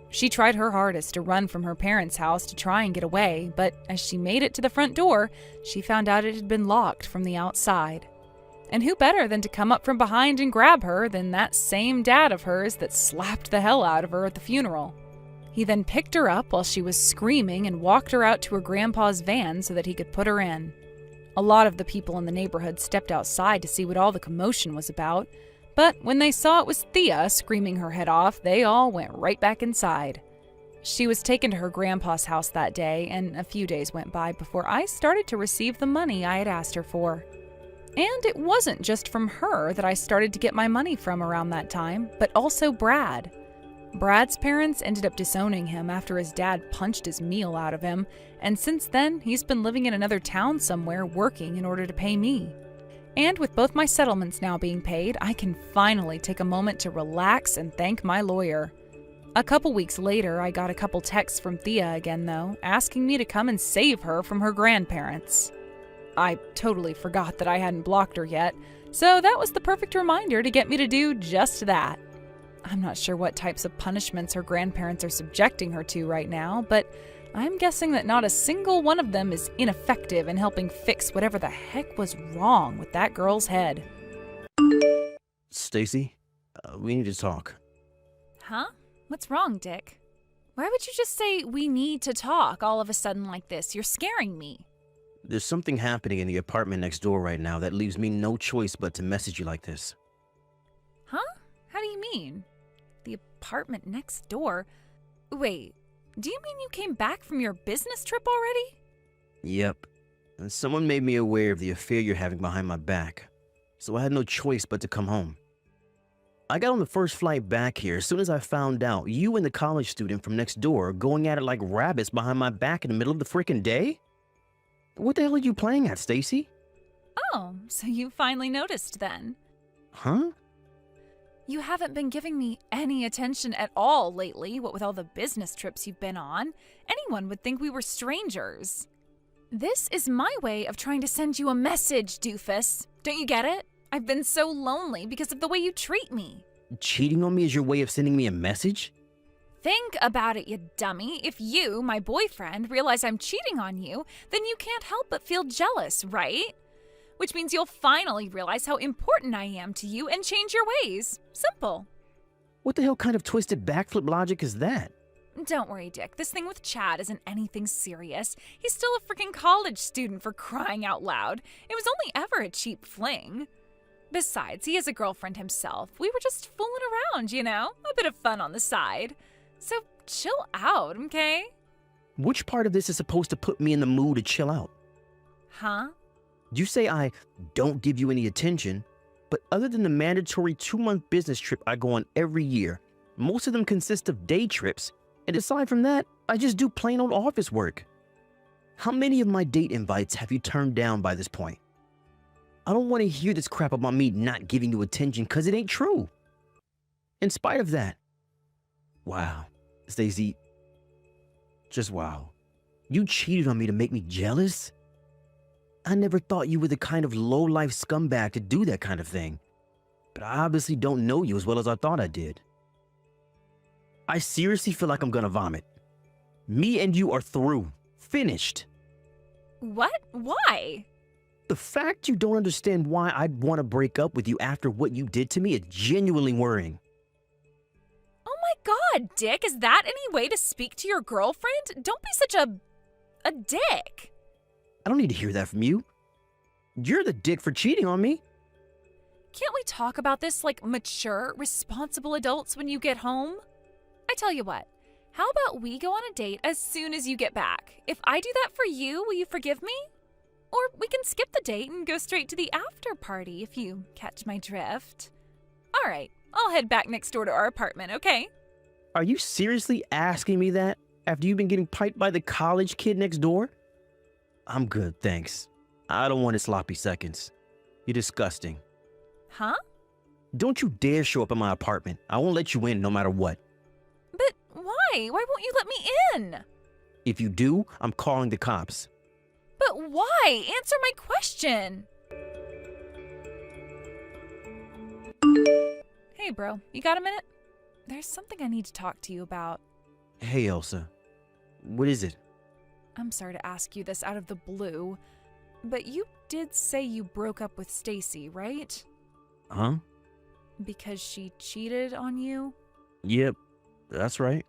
A: She tried her hardest to run from her parents' house to try and get away, but as she made it to the front door, she found out it had been locked from the outside. And who better than to come up from behind and grab her than that same dad of hers that slapped the hell out of her at the funeral. He then picked her up while she was screaming and walked her out to her grandpa's van so that he could put her in. A lot of the people in the neighborhood stepped outside to see what all the commotion was about, but when they saw it was Thea screaming her head off, they all went right back inside. She was taken to her grandpa's house that day, and a few days went by before I started to receive the money I had asked her for. And it wasn't just from her that I started to get my money from around that time, but also Brad. Brad's parents ended up disowning him after his dad punched his meal out of him, and since then, he's been living in another town somewhere working in order to pay me. And with both my settlements now being paid, I can finally take a moment to relax and thank my lawyer. A couple weeks later, I got a couple texts from Thea again, though, asking me to come and save her from her grandparents. I totally forgot that I hadn't blocked her yet, so that was the perfect reminder to get me to do just that. I'm not sure what types of punishments her grandparents are subjecting her to right now, but I'm guessing that not a single one of them is ineffective in helping fix whatever the heck was wrong with that girl's head.
B: Stacy, we need to talk.
A: Huh? What's wrong, Dick? Why would you just say we need to talk all of a sudden like this? You're scaring me.
B: There's something happening in the apartment next door right now that leaves me no choice but to message you like this.
A: Huh? How do you mean? The apartment next door? Wait, do you mean you came back from your business trip already?
B: Yep. And someone made me aware of the affair you're having behind my back, so I had no choice but to come home. I got on the first flight back here as soon as I found out you and the college student from next door are going at it like rabbits behind my back in the middle of the frickin' day? What the hell are you playing at, Stacy?
A: Oh, so you finally noticed then.
B: Huh?
A: You haven't been giving me any attention at all lately, what with all the business trips you've been on. Anyone would think we were strangers. This is my way of trying to send you a message, doofus. Don't you get it? I've been so lonely because of the way you treat me.
B: Cheating on me is your way of sending me a message?
A: Think about it, you dummy. If you, my boyfriend, realize I'm cheating on you, then you can't help but feel jealous, right? Which means you'll finally realize how important I am to you and change your ways. Simple.
B: What the hell kind of twisted backflip logic is that?
A: Don't worry, Dick. This thing with Chad isn't anything serious. He's still a freaking college student, for crying out loud. It was only ever a cheap fling. Besides, he has a girlfriend himself. We were just fooling around, you know? A bit of fun on the side. So chill out, okay?
B: Which part of this is supposed to put me in the mood to chill out?
A: Huh?
B: You say I don't give you any attention, but other than the mandatory 2-month business trip I go on every year, most of them consist of day trips, and aside from that, I just do plain old office work. How many of my date invites have you turned down by this point? I don't want to hear this crap about me not giving you attention because it ain't true. In spite of that, wow, Stacey, just wow. You cheated on me to make me jealous? I never thought you were the kind of low-life scumbag to do that kind of thing. But I obviously don't know you as well as I thought I did. I seriously feel like I'm gonna vomit. Me and you are through. Finished.
A: What? Why?
B: The fact you don't understand why I'd want to break up with you after what you did to me is genuinely worrying.
A: Oh my god, Dick, is that any way to speak to your girlfriend? Don't be such a dick.
B: I don't need to hear that from you. You're the dick for cheating on me.
A: Can't we talk about this like mature, responsible adults when you get home? I tell you what, how about we go on a date as soon as you get back? If I do that for you, will you forgive me? Or we can skip the date and go straight to the after party if you catch my drift. All right, I'll head back next door to our apartment, okay?
B: Are you seriously asking me that after you've been getting piped by the college kid next door? I'm good, thanks. I don't want his sloppy seconds. You're disgusting.
A: Huh?
B: Don't you dare show up at my apartment. I won't let you in no matter what.
A: But why? Why won't you let me in?
B: If you do, I'm calling the cops.
A: But why? Answer my question. Hey, bro, you got a minute? There's something I need to talk to you about.
B: Hey, Elsa. What is it?
A: I'm sorry to ask you this out of the blue, but you did say you broke up with Stacy, right?
B: Huh?
A: Because she cheated on you?
B: Yep, that's right.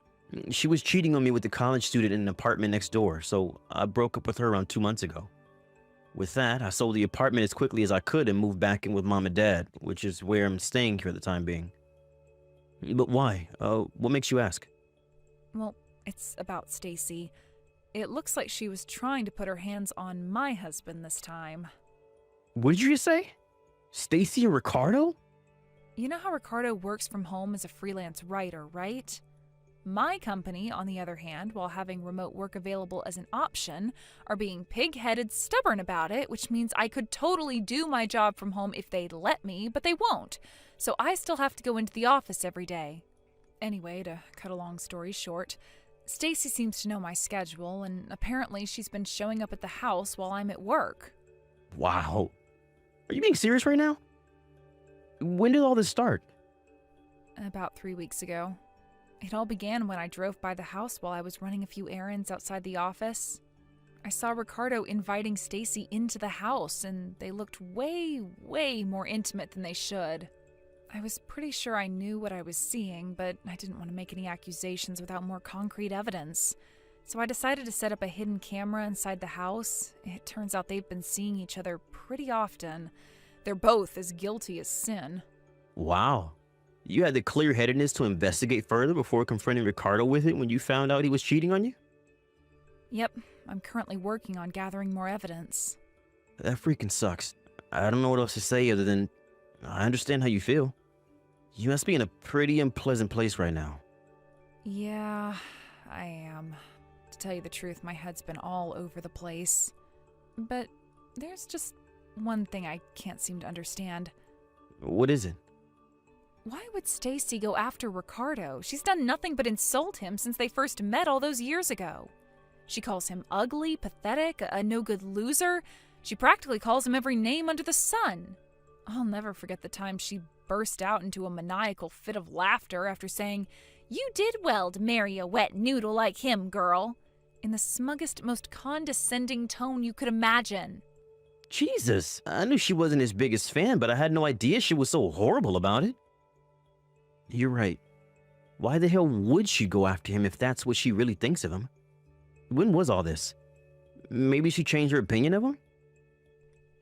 B: She was cheating on me with the college student in an apartment next door, so I broke up with her around 2 months ago. With that, I sold the apartment as quickly as I could and moved back in with Mom and Dad, which is where I'm staying here at the time being. But why? What makes you ask?
A: Well, it's about Stacy. It looks like she was trying to put her hands on my husband this time.
B: What did you just say? Stacy and Ricardo?
A: You know how Ricardo works from home as a freelance writer, right? My company, on the other hand, while having remote work available as an option, are being pig-headed stubborn about it, which means I could totally do my job from home if they'd let me, but they won't. So I still have to go into the office every day. Anyway, to cut a long story short, Stacy seems to know my schedule, and apparently she's been showing up at the house while I'm at work.
B: Wow. Are you being serious right now? When did all this start?
A: About 3 weeks ago. It all began when I drove by the house while I was running a few errands outside the office. I saw Ricardo inviting Stacy into the house, and they looked way, way more intimate than they should. I was pretty sure I knew what I was seeing, but I didn't want to make any accusations without more concrete evidence. So I decided to set up a hidden camera inside the house. It turns out they've been seeing each other pretty often. They're both as guilty as sin.
B: Wow. You had the clear-headedness to investigate further before confronting Ricardo with it when you found out he was cheating on you?
A: Yep, I'm currently working on gathering more evidence.
B: That freaking sucks. I don't know what else to say other than I understand how you feel. You must be in a pretty unpleasant place right now.
A: Yeah, I am. To tell you the truth, my head's been all over the place. But there's just one thing I can't seem to understand.
B: What is it?
A: Why would Stacy go after Ricardo? She's done nothing but insult him since they first met all those years ago. She calls him ugly, pathetic, a no-good loser. She practically calls him every name under the sun. I'll never forget the time she burst out into a maniacal fit of laughter after saying, "You did well to marry a wet noodle like him, girl," in the smuggest, most condescending tone you could imagine.
B: Jesus, I knew she wasn't his biggest fan, but I had no idea she was so horrible about it. You're right. Why the hell would she go after him if that's what she really thinks of him? When was all this? Maybe she changed her opinion of him?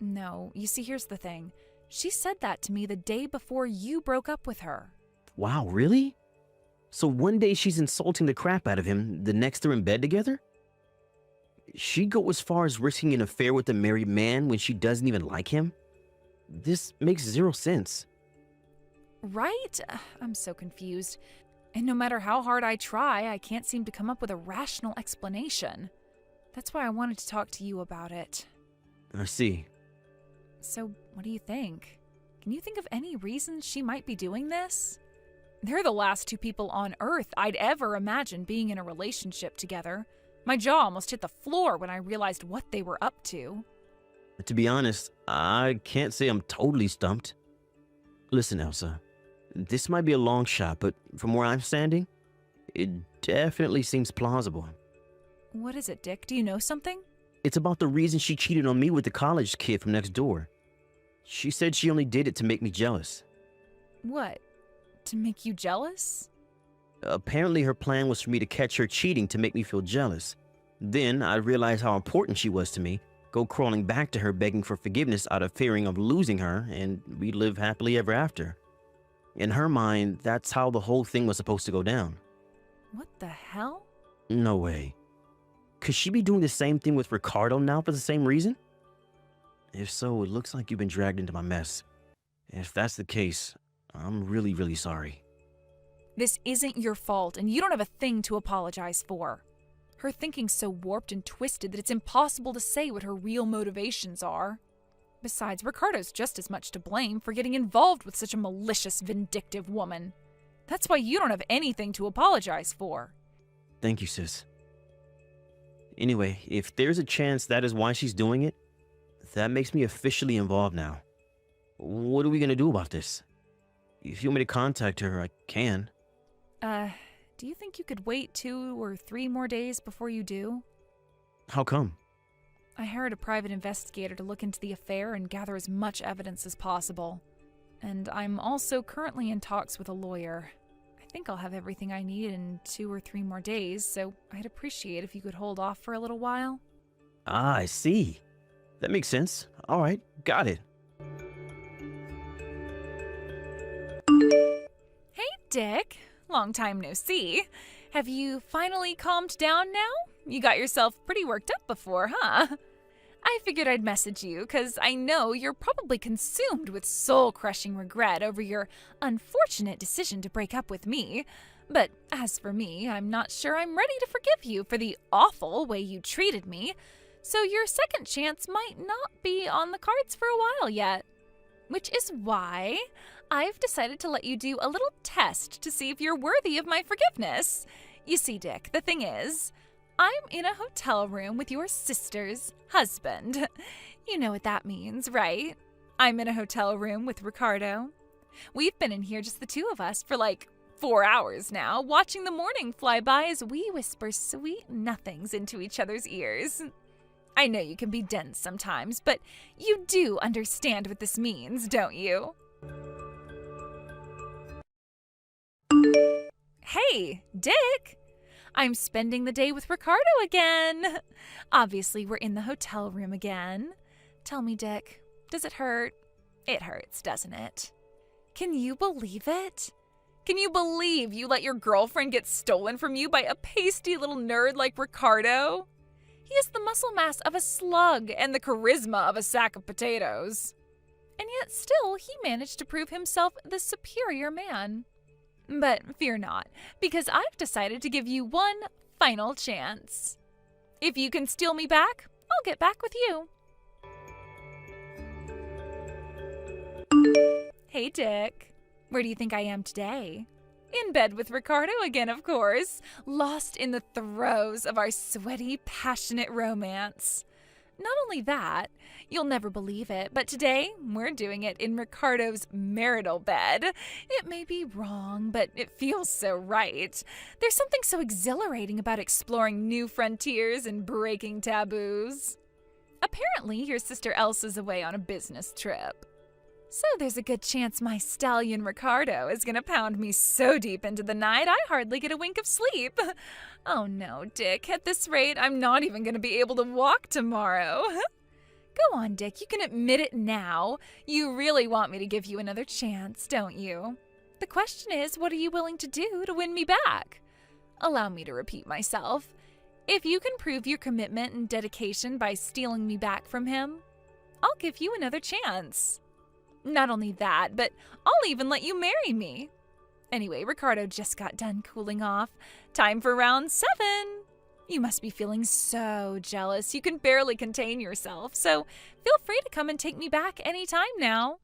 A: No, you see, here's the thing. She said that to me the day before you broke up with her.
B: Wow, really? So one day she's insulting the crap out of him, the next they're in bed together? She'd go as far as risking an affair with a married man when she doesn't even like him? This makes zero sense.
A: Right? I'm so confused. And no matter how hard I try, I can't seem to come up with a rational explanation. That's why I wanted to talk to you about it.
B: I see.
A: So, what do you think? Can you think of any reasons she might be doing this? They're the last two people on Earth I'd ever imagine being in a relationship together. My jaw almost hit the floor when I realized what they were up to.
B: To be honest, I can't say I'm totally stumped. Listen, Elsa. This might be a long shot, but from where I'm standing, it definitely seems plausible.
A: What is it, Dick? Do you know something?
B: It's about the reason she cheated on me with the college kid from next door. She said she only did it to make me jealous.
A: What? To make you jealous?
B: Apparently her plan was for me to catch her cheating to make me feel jealous. Then I realized how important she was to me, go crawling back to her begging for forgiveness out of fearing of losing her, and we live happily ever after. In her mind, that's how the whole thing was supposed to go down.
A: What the hell?
B: No way. Could she be doing the same thing with Ricardo now for the same reason? If so, it looks like you've been dragged into my mess. If that's the case, I'm really, really sorry.
A: This isn't your fault, and you don't have a thing to apologize for. Her thinking's so warped and twisted that it's impossible to say what her real motivations are. Besides, Ricardo's just as much to blame for getting involved with such a malicious, vindictive woman. That's why you don't have anything to apologize for.
B: Thank you, sis. Anyway, if there's a chance that is why she's doing it, that makes me officially involved now. What are we gonna do about this? If you want me to contact her, I can.
A: Do you think you could wait 2 or 3 more days before you do?
B: How come?
A: I hired a private investigator to look into the affair and gather as much evidence as possible. And I'm also currently in talks with a lawyer. I think I'll have everything I need in 2 or 3 more days, so I'd appreciate if you could hold off for a little while.
B: Ah, I see. That makes sense. All right, got it.
A: Hey, Dick. Long time no see. Have you finally calmed down now? You got yourself pretty worked up before, huh? I figured I'd message you because I know you're probably consumed with soul-crushing regret over your unfortunate decision to break up with me. But as for me, I'm not sure I'm ready to forgive you for the awful way you treated me, so your second chance might not be on the cards for a while yet. Which is why I've decided to let you do a little test to see if you're worthy of my forgiveness. You see, Dick, the thing is, I'm in a hotel room with your sister's husband. You know what that means, right? I'm in a hotel room with Ricardo. We've been in here just the two of us for like 4 hours now, watching the morning fly by as we whisper sweet nothings into each other's ears. I know you can be dense sometimes, but you do understand what this means, don't you? Hey, Dick! I'm spending the day with Ricardo again. Obviously, we're in the hotel room again. Tell me, Dick, does it hurt? It hurts, doesn't it? Can you believe it? Can you believe you let your girlfriend get stolen from you by a pasty little nerd like Ricardo? He has the muscle mass of a slug and the charisma of a sack of potatoes. And yet still, he managed to prove himself the superior man. But fear not, because I've decided to give you one final chance. If you can steal me back, I'll get back with you. Hey, Dick. Where do you think I am today? In bed with Ricardo again, of course, lost in the throes of our sweaty, passionate romance. Not only that, you'll never believe it, but today we're doing it in Ricardo's marital bed. It may be wrong, but it feels so right. There's something so exhilarating about exploring new frontiers and breaking taboos. Apparently, your sister Elsa's away on a business trip. So there's a good chance my stallion Ricardo is gonna pound me so deep into the night I hardly get a wink of sleep. Oh no, Dick, at this rate, I'm not even gonna be able to walk tomorrow. Go on, Dick, you can admit it now. You really want me to give you another chance, don't you? The question is, what are you willing to do to win me back? Allow me to repeat myself. If you can prove your commitment and dedication by stealing me back from him, I'll give you another chance. Not only that, but I'll even let you marry me. Anyway, Ricardo just got done cooling off. Time for round 7. You must be feeling so jealous you can barely contain yourself, so feel free to come and take me back anytime now.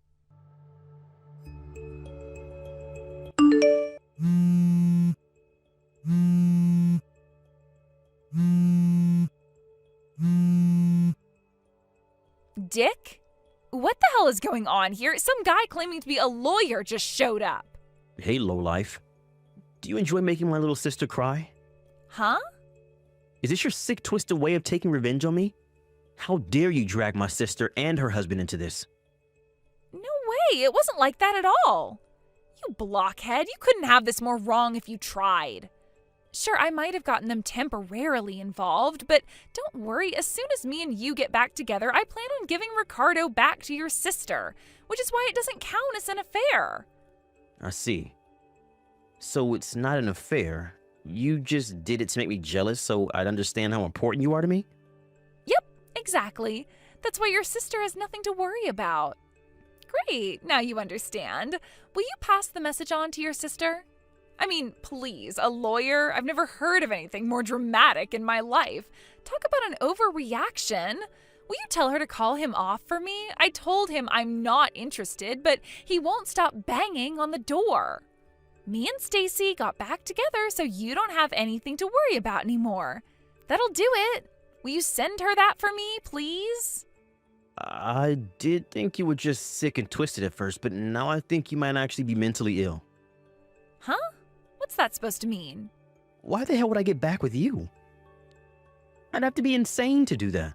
A: Dick? What the hell is going on here? Some guy claiming to be a lawyer just showed up.
B: Hey, lowlife. Do you enjoy making my little sister cry?
A: Huh?
B: Is this your sick, twisted way of taking revenge on me? How dare you drag my sister and her husband into this?
A: No way, it wasn't like that at all. You blockhead, you couldn't have this more wrong if you tried. Sure, I might have gotten them temporarily involved, but don't worry, as soon as me and you get back together, I plan on giving Ricardo back to your sister, which is why it doesn't count as an affair.
B: I see. So it's not an affair. You just did it to make me jealous so I'd understand how important you are to me?
A: Yep, exactly. That's why your sister has nothing to worry about. Great, now you understand. Will you pass the message on to your sister? I mean, please, a lawyer? I've never heard of anything more dramatic in my life. Talk about an overreaction. Will you tell her to call him off for me? I told him I'm not interested, but he won't stop banging on the door. Me and Stacy got back together so you don't have anything to worry about anymore. That'll do it. Will you send her that for me, please?
B: I did think you were just sick and twisted at first, but now I think you might actually be mentally ill.
A: Huh? What's that supposed to mean?
B: Why the hell would I get back with you? I'd have to be insane to do that.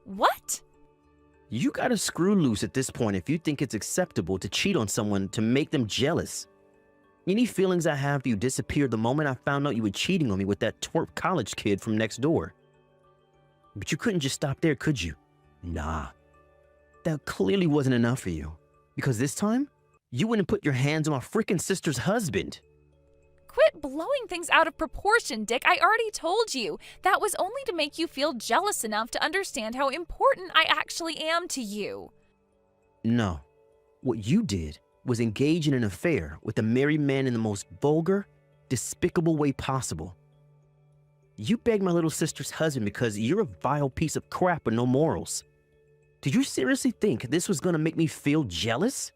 A: What?
B: You gotta screw loose at this point if you think it's acceptable to cheat on someone to make them jealous. Any feelings I have for you disappeared the moment I found out you were cheating on me with that twerp college kid from next door. But you couldn't just stop there, could you? Nah. That clearly wasn't enough for you. Because this time, you wouldn't put your hands on my frickin' sister's husband.
A: Quit blowing things out of proportion, Dick. I already told you. That was only to make you feel jealous enough to understand how important I actually am to you.
B: No. What you did was engage in an affair with a married man in the most vulgar, despicable way possible. You begged my little sister's husband because you're a vile piece of crap with no morals. Did you seriously think this was gonna make me feel jealous?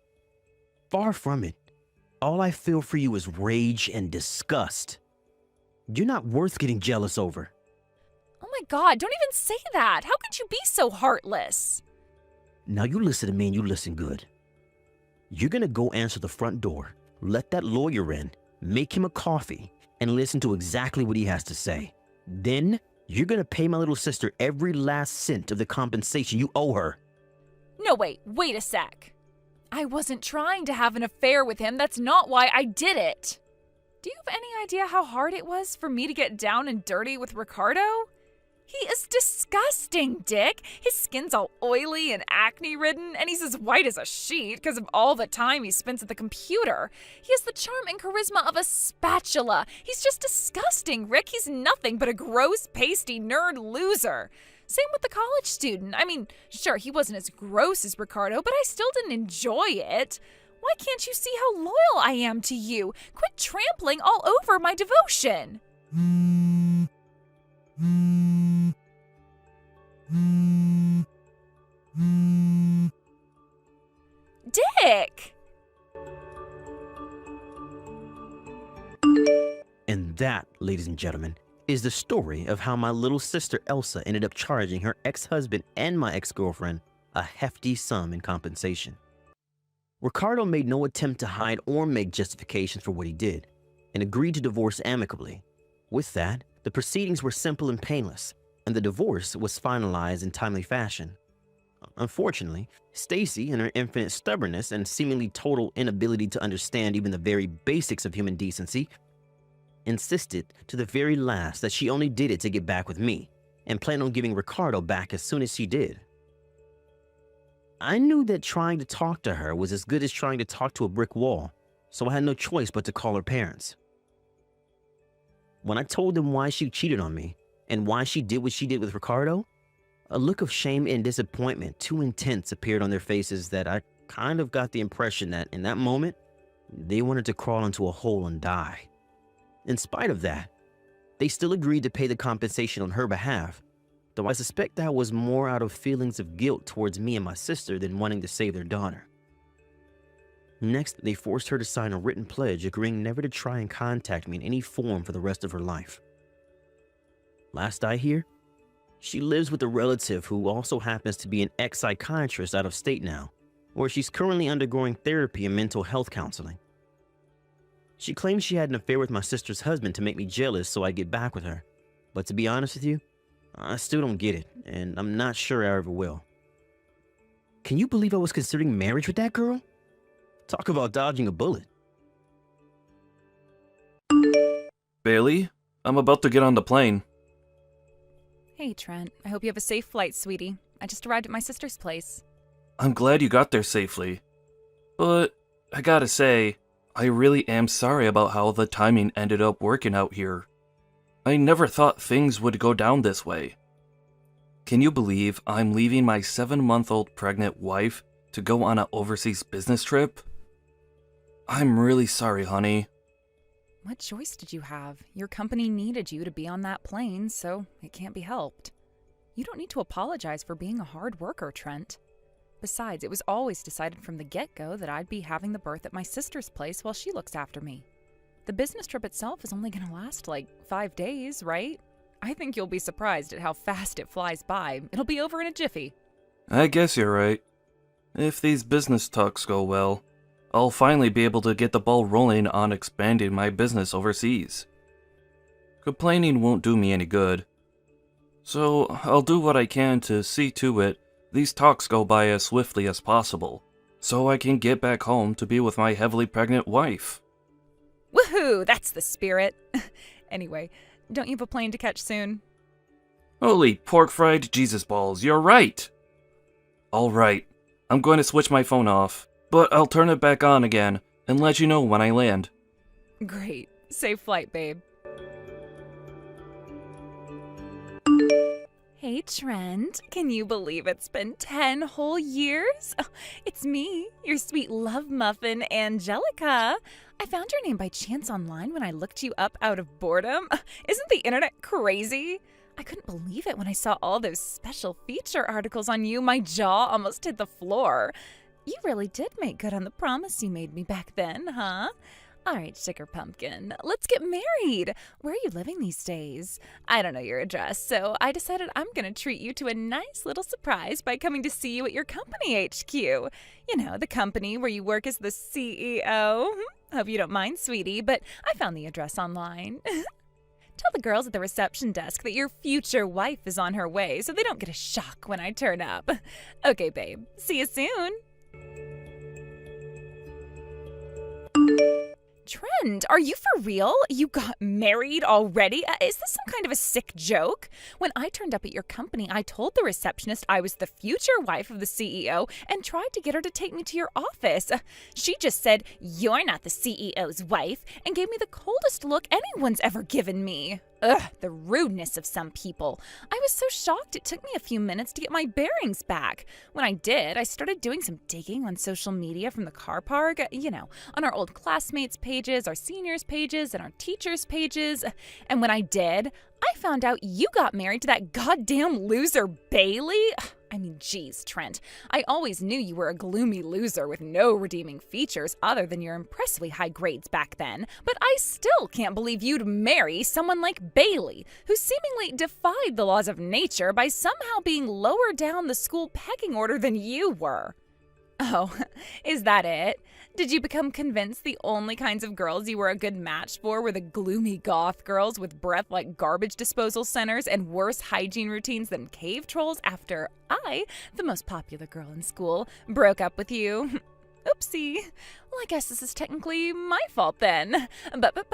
B: Far from it. All I feel for you is rage and disgust. You're not worth getting jealous over.
A: Oh my God, don't even say that. How could you be so heartless?
B: Now you listen to me and you listen good. You're gonna go answer the front door, let that lawyer in, make him a coffee, and listen to exactly what he has to say. Then you're gonna pay my little sister every last cent of the compensation you owe her.
A: No, wait a sec. I wasn't trying to have an affair with him. That's not why I did it. Do you have any idea how hard it was for me to get down and dirty with Ricardo? He is disgusting, Dick. His skin's all oily and acne-ridden, and he's as white as a sheet because of all the time he spends at the computer. He has the charm and charisma of a spatula. He's just disgusting, Rick. He's nothing but a gross, pasty nerd loser. Same with the college student. I mean, sure, he wasn't as gross as Ricardo, but I still didn't enjoy it. Why can't you see how loyal I am to you? Quit trampling all over my devotion. Dick!
B: And that, ladies and gentlemen, is the story of how my little sister Elsa ended up charging her ex-husband and my ex-girlfriend a hefty sum in compensation. Ricardo made no attempt to hide or make justifications for what he did, and agreed to divorce amicably. With that, the proceedings were simple and painless, and the divorce was finalized in timely fashion. Unfortunately, Stacy, in her infinite stubbornness and seemingly total inability to understand even the very basics of human decency, insisted to the very last that she only did it to get back with me, and planned on giving Ricardo back as soon as she did. I knew that trying to talk to her was as good as trying to talk to a brick wall, so I had no choice but to call her parents. When I told them why she cheated on me, and why she did what she did with Ricardo, a look of shame and disappointment too intense appeared on their faces that I kind of got the impression that in that moment, they wanted to crawl into a hole and die. In spite of that, they still agreed to pay the compensation on her behalf, though I suspect that was more out of feelings of guilt towards me and my sister than wanting to save their daughter. Next, they forced her to sign a written pledge agreeing never to try and contact me in any form for the rest of her life. Last I hear, she lives with a relative who also happens to be an ex-psychiatrist out of state now, where she's currently undergoing therapy and mental health counseling. She claims she had an affair with my sister's husband to make me jealous so I get back with her, but to be honest with you, I still don't get it, and I'm not sure I ever will. Can you believe I was considering marriage with that girl? Talk about dodging a bullet.
C: Bailey, I'm about to get on the plane.
A: Hey, Trent. I hope you have a safe flight, sweetie. I just arrived at my sister's place.
C: I'm glad you got there safely. But I gotta say, I really am sorry about how the timing ended up working out here. I never thought things would go down this way. Can you believe I'm leaving my 7-month-old pregnant wife to go on an overseas business trip? I'm really sorry, honey.
A: What choice did you have? Your company needed you to be on that plane, so it can't be helped. You don't need to apologize for being a hard worker, Trent. Besides, it was always decided from the get-go that I'd be having the birth at my sister's place while she looks after me. The business trip itself is only going to last like 5 days, right? I think you'll be surprised at how fast it flies by. It'll be over in a jiffy.
C: I guess you're right. If these business talks go well, I'll finally be able to get the ball rolling on expanding my business overseas. Complaining won't do me any good. So I'll do what I can to see to it these talks go by as swiftly as possible, so I can get back home to be with my heavily pregnant wife.
A: Woohoo! That's the spirit. Anyway, don't you have a plane to catch soon?
C: Holy pork-fried Jesus balls, you're right! Alright, I'm going to switch my phone off, but I'll turn it back on again and let you know when I land.
A: Great. Safe flight, babe. Hey, Trent. Can you believe it's been 10 whole years? Oh, it's me, your sweet love muffin, Angelica. I found your name by chance online when I looked you up out of boredom. Isn't the internet crazy? I couldn't believe it when I saw all those special feature articles on you. My jaw almost hit the floor. You really did make good on the promise you made me back then, huh? All right, sugar pumpkin, let's get married. Where are you living these days? I don't know your address, so I decided I'm going to treat you to a nice little surprise by coming to see you at your company HQ. You know, the company where you work as the CEO. Hope you don't mind, sweetie, but I found the address online. Tell the girls at the reception desk that your future wife is on her way so they don't get a shock when I turn up. Okay, babe. See you soon. Trent, are you for real? You got married already? Is this some kind of a sick joke? When I turned up at your company, I told the receptionist I was the future wife of the CEO and tried to get her to take me to your office. She just said, "You're not the CEO's wife," and gave me the coldest look anyone's ever given me. Ugh, the rudeness of some people. I was so shocked it took me a few minutes to get my bearings back. When I did, I started doing some digging on social media from the car park, on our old classmates' pages, our seniors' pages, and our teachers' pages. And when I did, I found out you got married to that goddamn loser Bailey. I mean, geez, Trent. I always knew you were a gloomy loser with no redeeming features other than your impressively high grades back then, but I still can't believe you'd marry someone like Bailey, who seemingly defied the laws of nature by somehow being lower down the school pecking order than you were. Oh, is that it? Did you become convinced the only kinds of girls you were a good match for were the gloomy goth girls with breath like garbage disposal centers and worse hygiene routines than cave trolls after I, the most popular girl in school, broke up with you? Oopsie. Well, I guess this is technically my fault then. But,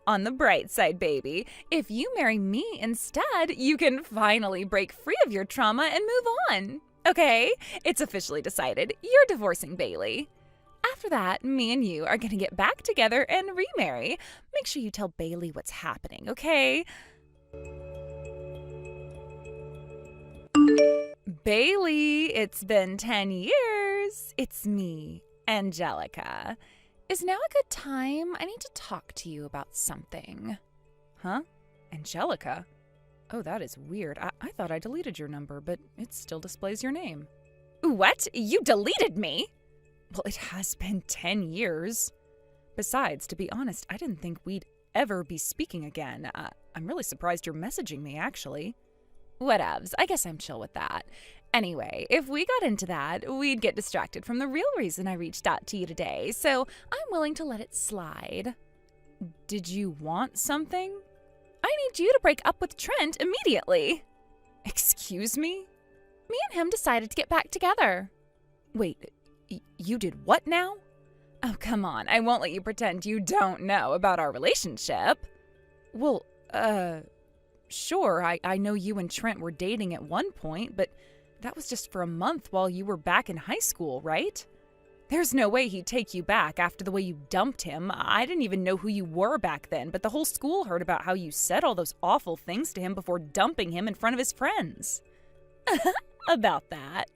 A: on the bright side, baby, if you marry me instead, you can finally break free of your trauma and move on. Okay, it's officially decided. You're divorcing Bailey. After that, me and you are going to get back together and remarry. Make sure you tell Bailey what's happening, okay? Bailey, it's been 10 years. It's me, Angelica. Is now a good time? I need to talk to you about something. Huh? Angelica? Oh, that is weird. I thought I deleted your number, but it still displays your name. What? You deleted me? Well, it has been 10 years. Besides, to be honest, I didn't think we'd ever be speaking again. I'm really surprised you're messaging me, actually. Whatevs. I guess I'm chill with that. Anyway, if we got into that, we'd get distracted from the real reason I reached out to you today, so I'm willing to let it slide. Did you want something? I need you to break up with Trent immediately. Excuse me? Me and him decided to get back together. Wait, you did what now? Oh, come on. I won't let you pretend you don't know about our relationship. Well, sure. I know you and Trent were dating at one point, but that was just for a month while you were back in high school, right? There's no way he'd take you back after the way you dumped him. I didn't even know who you were back then, but the whole school heard about how you said all those awful things to him before dumping him in front of his friends. About that.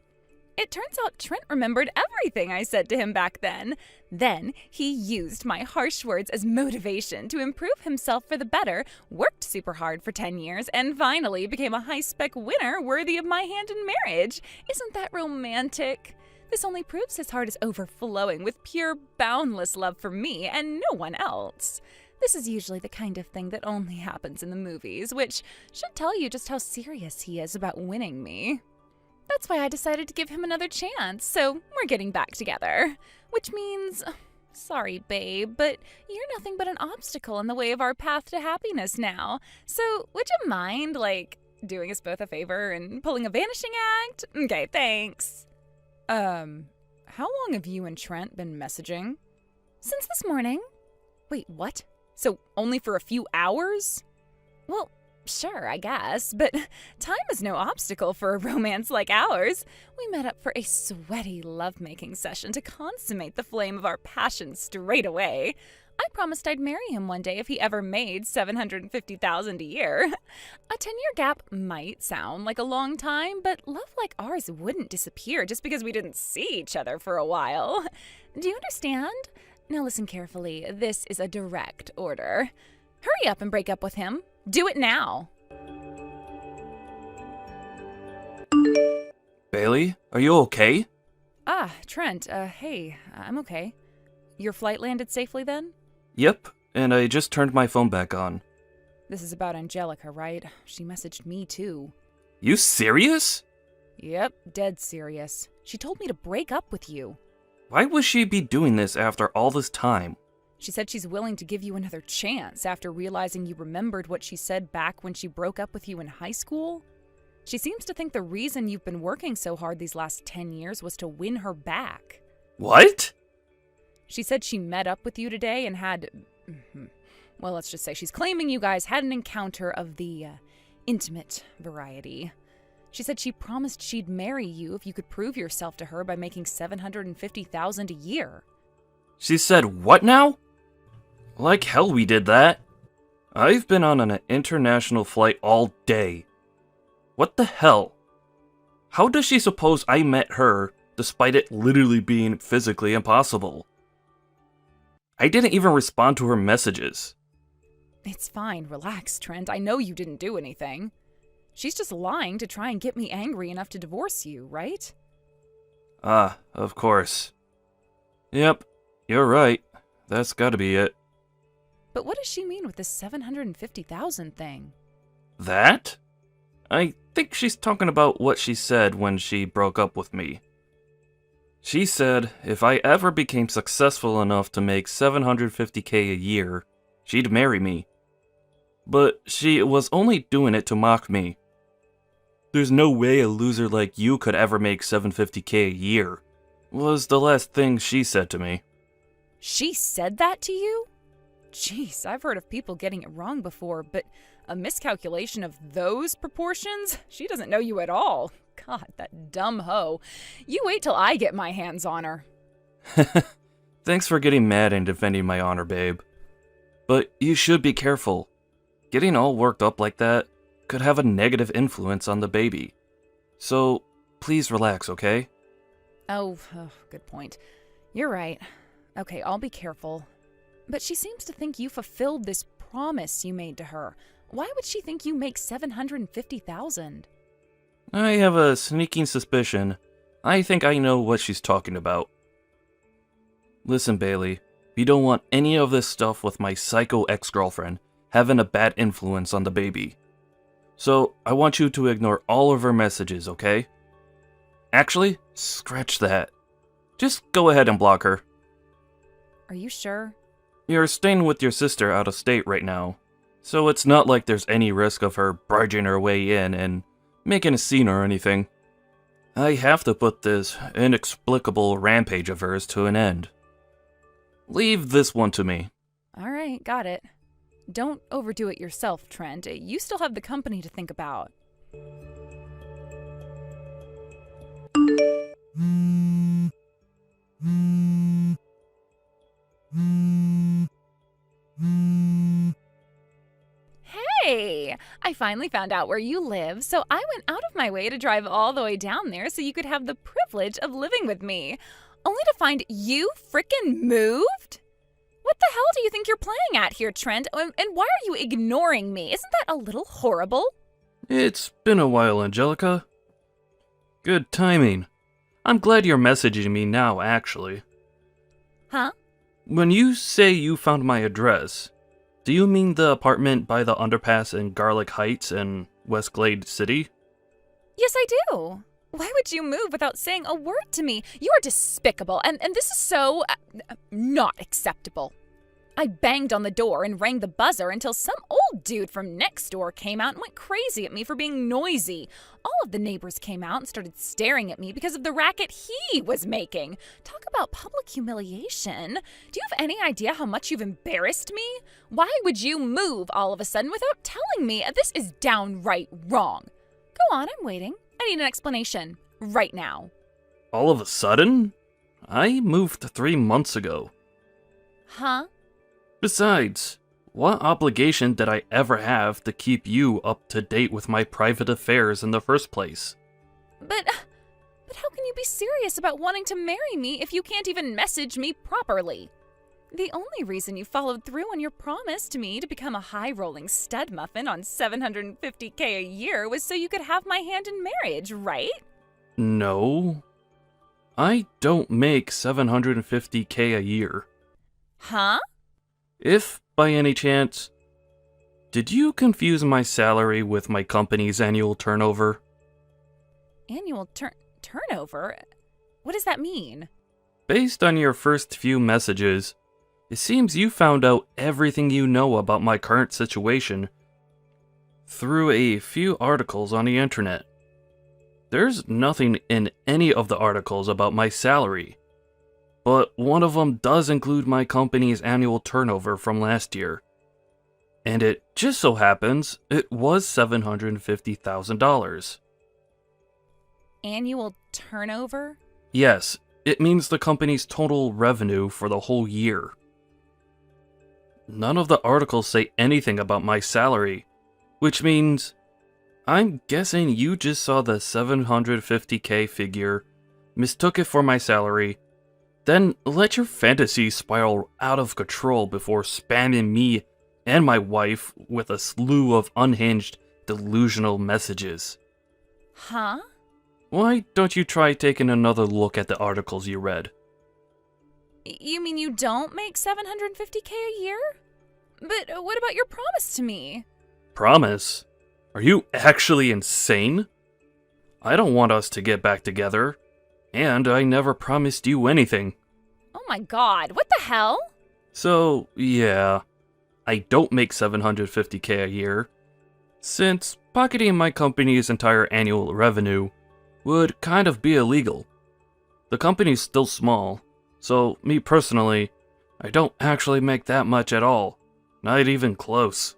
A: It turns out Trent remembered everything I said to him back then. Then he used my harsh words as motivation to improve himself for the better, worked super hard for 10 years, and finally became a high-spec winner worthy of my hand in marriage. Isn't that romantic? This only proves his heart is overflowing with pure, boundless love for me and no one else. This is usually the kind of thing that only happens in the movies, which should tell you just how serious he is about winning me. That's why I decided to give him another chance, so we're getting back together. Which means, sorry babe, but you're nothing but an obstacle in the way of our path to happiness now. So would you mind, doing us both a favor and pulling a vanishing act? Okay, thanks. How long have you and Trent been messaging? Since this morning. Wait, what? So only for a few hours? Well, sure, I guess, but time is no obstacle for a romance like ours. We met up for a sweaty lovemaking session to consummate the flame of our passion straight away. I promised I'd marry him one day if he ever made $750,000 a year. A 10-year gap might sound like a long time, but love like ours wouldn't disappear just because we didn't see each other for a while. Do you understand? Now listen carefully. This is a direct order. Hurry up and break up with him. Do it now.
C: Bailey, are you okay?
A: Trent, hey, I'm okay. Your flight landed safely then?
C: Yep, and I just turned my phone back on.
A: This is about Angelica, right? She messaged me too.
C: You serious?
A: Yep, dead serious. She told me to break up with you.
C: Why would she be doing this after all this time?
A: She said she's willing to give you another chance after realizing you remembered what she said back when she broke up with you in high school. She seems to think the reason you've been working so hard these last 10 years was to win her back.
C: What?
A: She said she met up with you today and had... Well, let's just say she's claiming you guys had an encounter of the intimate variety. She said she promised she'd marry you if you could prove yourself to her by making $750,000 a year.
C: She said what now? Like hell we did that. I've been on an international flight all day. What the hell? How does she suppose I met her despite it literally being physically impossible? I didn't even respond to her messages.
A: It's fine, relax, Trent. I know you didn't do anything. She's just lying to try and get me angry enough to divorce you, right?
C: Ah, of course. Yep, you're right. That's gotta be it.
A: But what does she mean with this $750,000 thing?
C: That? I think she's talking about what she said when she broke up with me. She said if I ever became successful enough to make $750K a year, she'd marry me. But she was only doing it to mock me. There's no way a loser like you could ever make $750K a year, was the last thing she said to me.
A: She said that to you? Jeez, I've heard of people getting it wrong before, but a miscalculation of those proportions? She doesn't know you at all. God, that dumb hoe. You wait till I get my hands on her.
C: Thanks for getting mad and defending my honor, babe. But you should be careful. Getting all worked up like that could have a negative influence on the baby. So, please relax, okay?
A: Oh, good point. You're right. Okay, I'll be careful. But she seems to think you fulfilled this promise you made to her. Why would she think you make $750,000?
C: I have a sneaking suspicion. I think I know what she's talking about. Listen, Bailey, we don't want any of this stuff with my psycho ex-girlfriend having a bad influence on the baby. So, I want you to ignore all of her messages, okay? Actually, scratch that. Just go ahead and block her.
A: Are you sure?
C: You're staying with your sister out of state right now, so it's not like there's any risk of her barging her way in and making a scene or anything. I have to put this inexplicable rampage of hers to an end. Leave this one to me.
A: All right, got it. Don't overdo it yourself, Trent. You still have the company to think about. Hey, I finally found out where you live, so I went out of my way to drive all the way down there so you could have the privilege of living with me. Only to find you frickin' moved? What the hell do you think you're playing at here, Trent? And why are you ignoring me? Isn't that a little horrible?
C: It's been a while, Angelica. Good timing. I'm glad you're messaging me now, actually.
A: Huh?
C: When you say you found my address, do you mean the apartment by the underpass in Garlic Heights in Westglade City?
A: Yes, I do. Why would you move without saying a word to me? You are despicable, and this is so not acceptable. I banged on the door and rang the buzzer until some old dude from next door came out and went crazy at me for being noisy. All of the neighbors came out and started staring at me because of the racket he was making. Talk about public humiliation. Do you have any idea how much you've embarrassed me? Why would you move all of a sudden without telling me? This is downright wrong. Go on, I'm waiting. I need an explanation. Right now.
C: All of a sudden? I moved 3 months ago.
A: Huh?
C: Besides, what obligation did I ever have to keep you up to date with my private affairs in the first place?
A: But how can you be serious about wanting to marry me if you can't even message me properly? The only reason you followed through on your promise to me to become a high-rolling stud muffin on $750K a year was so you could have my hand in marriage, right?
C: No. I don't make $750K a year.
A: Huh?
C: If, by any chance, did you confuse my salary with my company's annual turnover?
A: Annual turnover? What does that mean?
C: Based on your first few messages, It seems you found out everything you know about my current situation through a few articles on the internet. There's nothing in any of the articles about my salary, but one of them does include my company's annual turnover from last year. And it just so happens it was $750,000.
A: Annual turnover?
C: Yes, it means the company's total revenue for the whole year. None of the articles say anything about my salary, which means I'm guessing you just saw the $750K figure, mistook it for my salary, then let your fantasy spiral out of control before spamming me and my wife with a slew of unhinged, delusional messages.
A: Huh?
C: Why don't you try taking another look at the articles you read?
A: You mean you don't make $750K a year? But what about your promise to me?
C: Promise? Are you actually insane? I don't want us to get back together, and I never promised you anything.
A: Oh my god, what the hell?
C: So, yeah, I don't make $750K a year, since pocketing my company's entire annual revenue would kind of be illegal. The company's still small, so me personally, I don't actually make that much at all, not even close.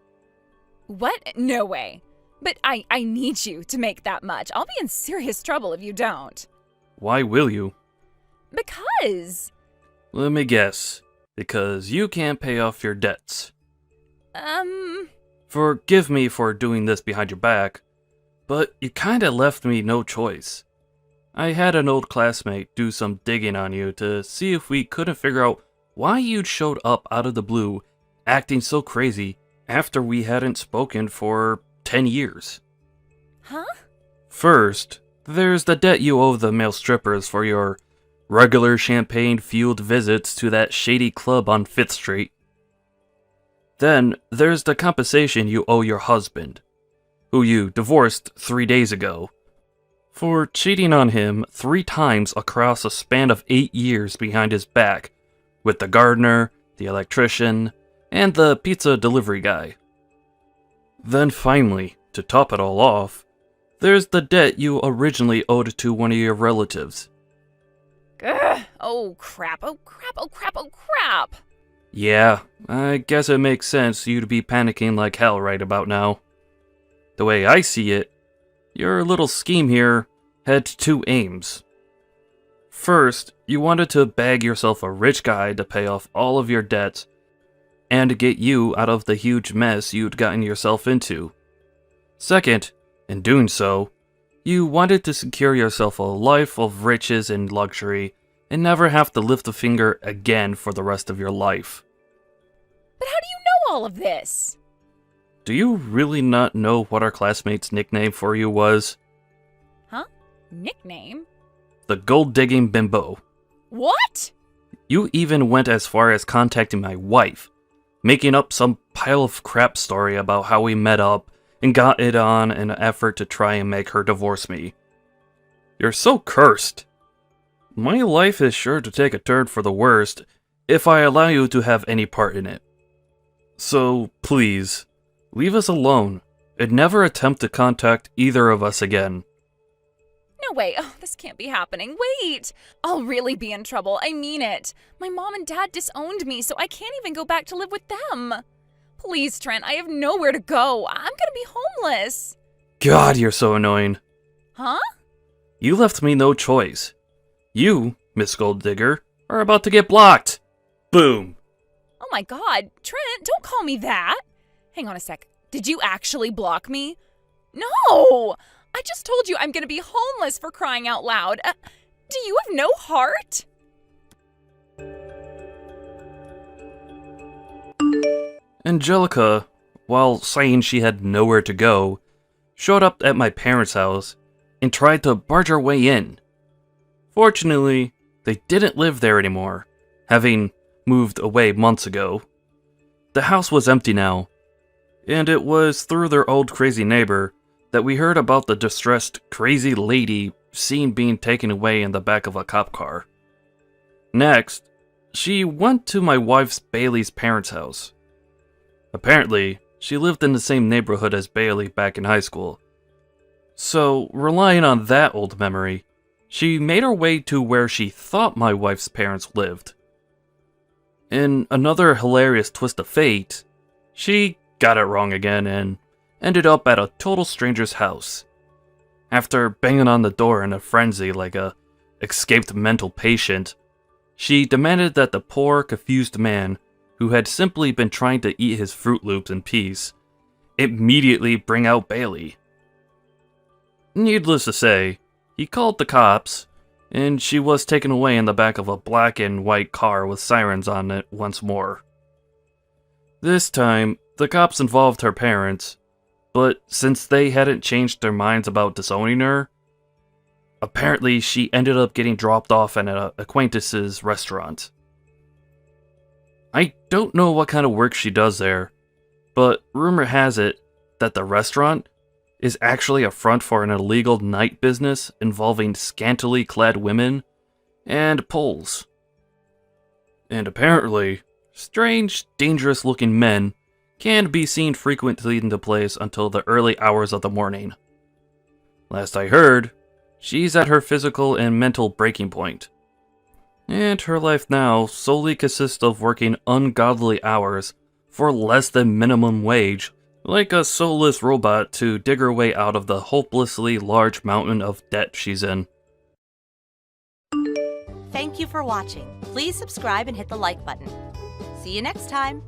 A: What? No way. But I need you to make that much. I'll be in serious trouble if you don't.
C: Why will you?
A: Because...
C: Let me guess, because you can't pay off your debts. Forgive me for doing this behind your back, but you kinda left me no choice. I had an old classmate do some digging on you to see if we couldn't figure out why you'd showed up out of the blue, acting so crazy after we hadn't spoken for 10 years.
A: Huh?
C: First, there's the debt you owe the male strippers for your regular champagne-fueled visits to that shady club on 5th Street. Then, there's the compensation you owe your husband, who you divorced 3 days ago, for cheating on him 3 times across a span of 8 years behind his back, with the gardener, the electrician, and the pizza delivery guy. Then finally, to top it all off, there's the debt you originally owed to one of your relatives.
A: Ugh. Oh crap, oh crap, oh crap, oh crap!
C: Yeah, I guess it makes sense you'd be panicking like hell right about now. The way I see it, your little scheme here had 2 aims. First, you wanted to bag yourself a rich guy to pay off all of your debts and get you out of the huge mess you'd gotten yourself into. Second, in doing so, you wanted to secure yourself a life of riches and luxury and never have to lift a finger again for the rest of your life.
A: But how do you know all of this?
C: Do you really not know what our classmate's nickname for you was?
A: Huh? Nickname?
C: The gold-digging bimbo.
A: What?
C: You even went as far as contacting my wife, making up some pile of crap story about how we met up and got it on in an effort to try and make her divorce me. You're so cursed. My life is sure to take a turn for the worst if I allow you to have any part in it. So, please, leave us alone and never attempt to contact either of us again.
A: No way. Oh, this can't be happening. Wait. I'll really be in trouble. I mean it. My mom and dad disowned me, so I can't even go back to live with them. Please, Trent, I have nowhere to go. I'm gonna be homeless.
C: God, you're so annoying.
A: Huh?
C: You left me no choice. You, Miss Gold Digger, are about to get blocked. Boom.
A: Oh my god. Trent, don't call me that. Hang on a sec. Did you actually block me? No! I just told you I'm gonna be homeless, for crying out loud. Do you have no heart?
C: Angelica, while saying she had nowhere to go, showed up at my parents' house and tried to barge her way in. Fortunately, they didn't live there anymore, having moved away months ago. The house was empty now, and it was through their old crazy neighbor that we heard about the distressed, crazy lady seen being taken away in the back of a cop car. Next, she went to my wife's Bailey's parents' house. Apparently, she lived in the same neighborhood as Bailey back in high school. So, relying on that old memory, she made her way to where she thought my wife's parents lived. In another hilarious twist of fate, she got it wrong again and ended up at a total stranger's house. After banging on the door in a frenzy like a escaped mental patient, she demanded that the poor, confused man, who had simply been trying to eat his Fruit Loops in peace, immediately bring out Bailey. Needless to say, he called the cops, and she was taken away in the back of a black and white car with sirens on it once more. This time, the cops involved her parents, but since they hadn't changed their minds about disowning her, apparently she ended up getting dropped off at an acquaintance's restaurant. I don't know what kind of work she does there, but rumor has it that the restaurant is actually a front for an illegal night business involving scantily clad women and poles. And apparently, strange, dangerous-looking men can be seen frequently in the place until the early hours of the morning. Last I heard, she's at her physical and mental breaking point. And her life now solely consists of working ungodly hours for less than minimum wage, like a soulless robot, to dig her way out of the hopelessly large mountain of debt she's in.
D: Thank you for watching. Please subscribe and hit the like button. See you next time.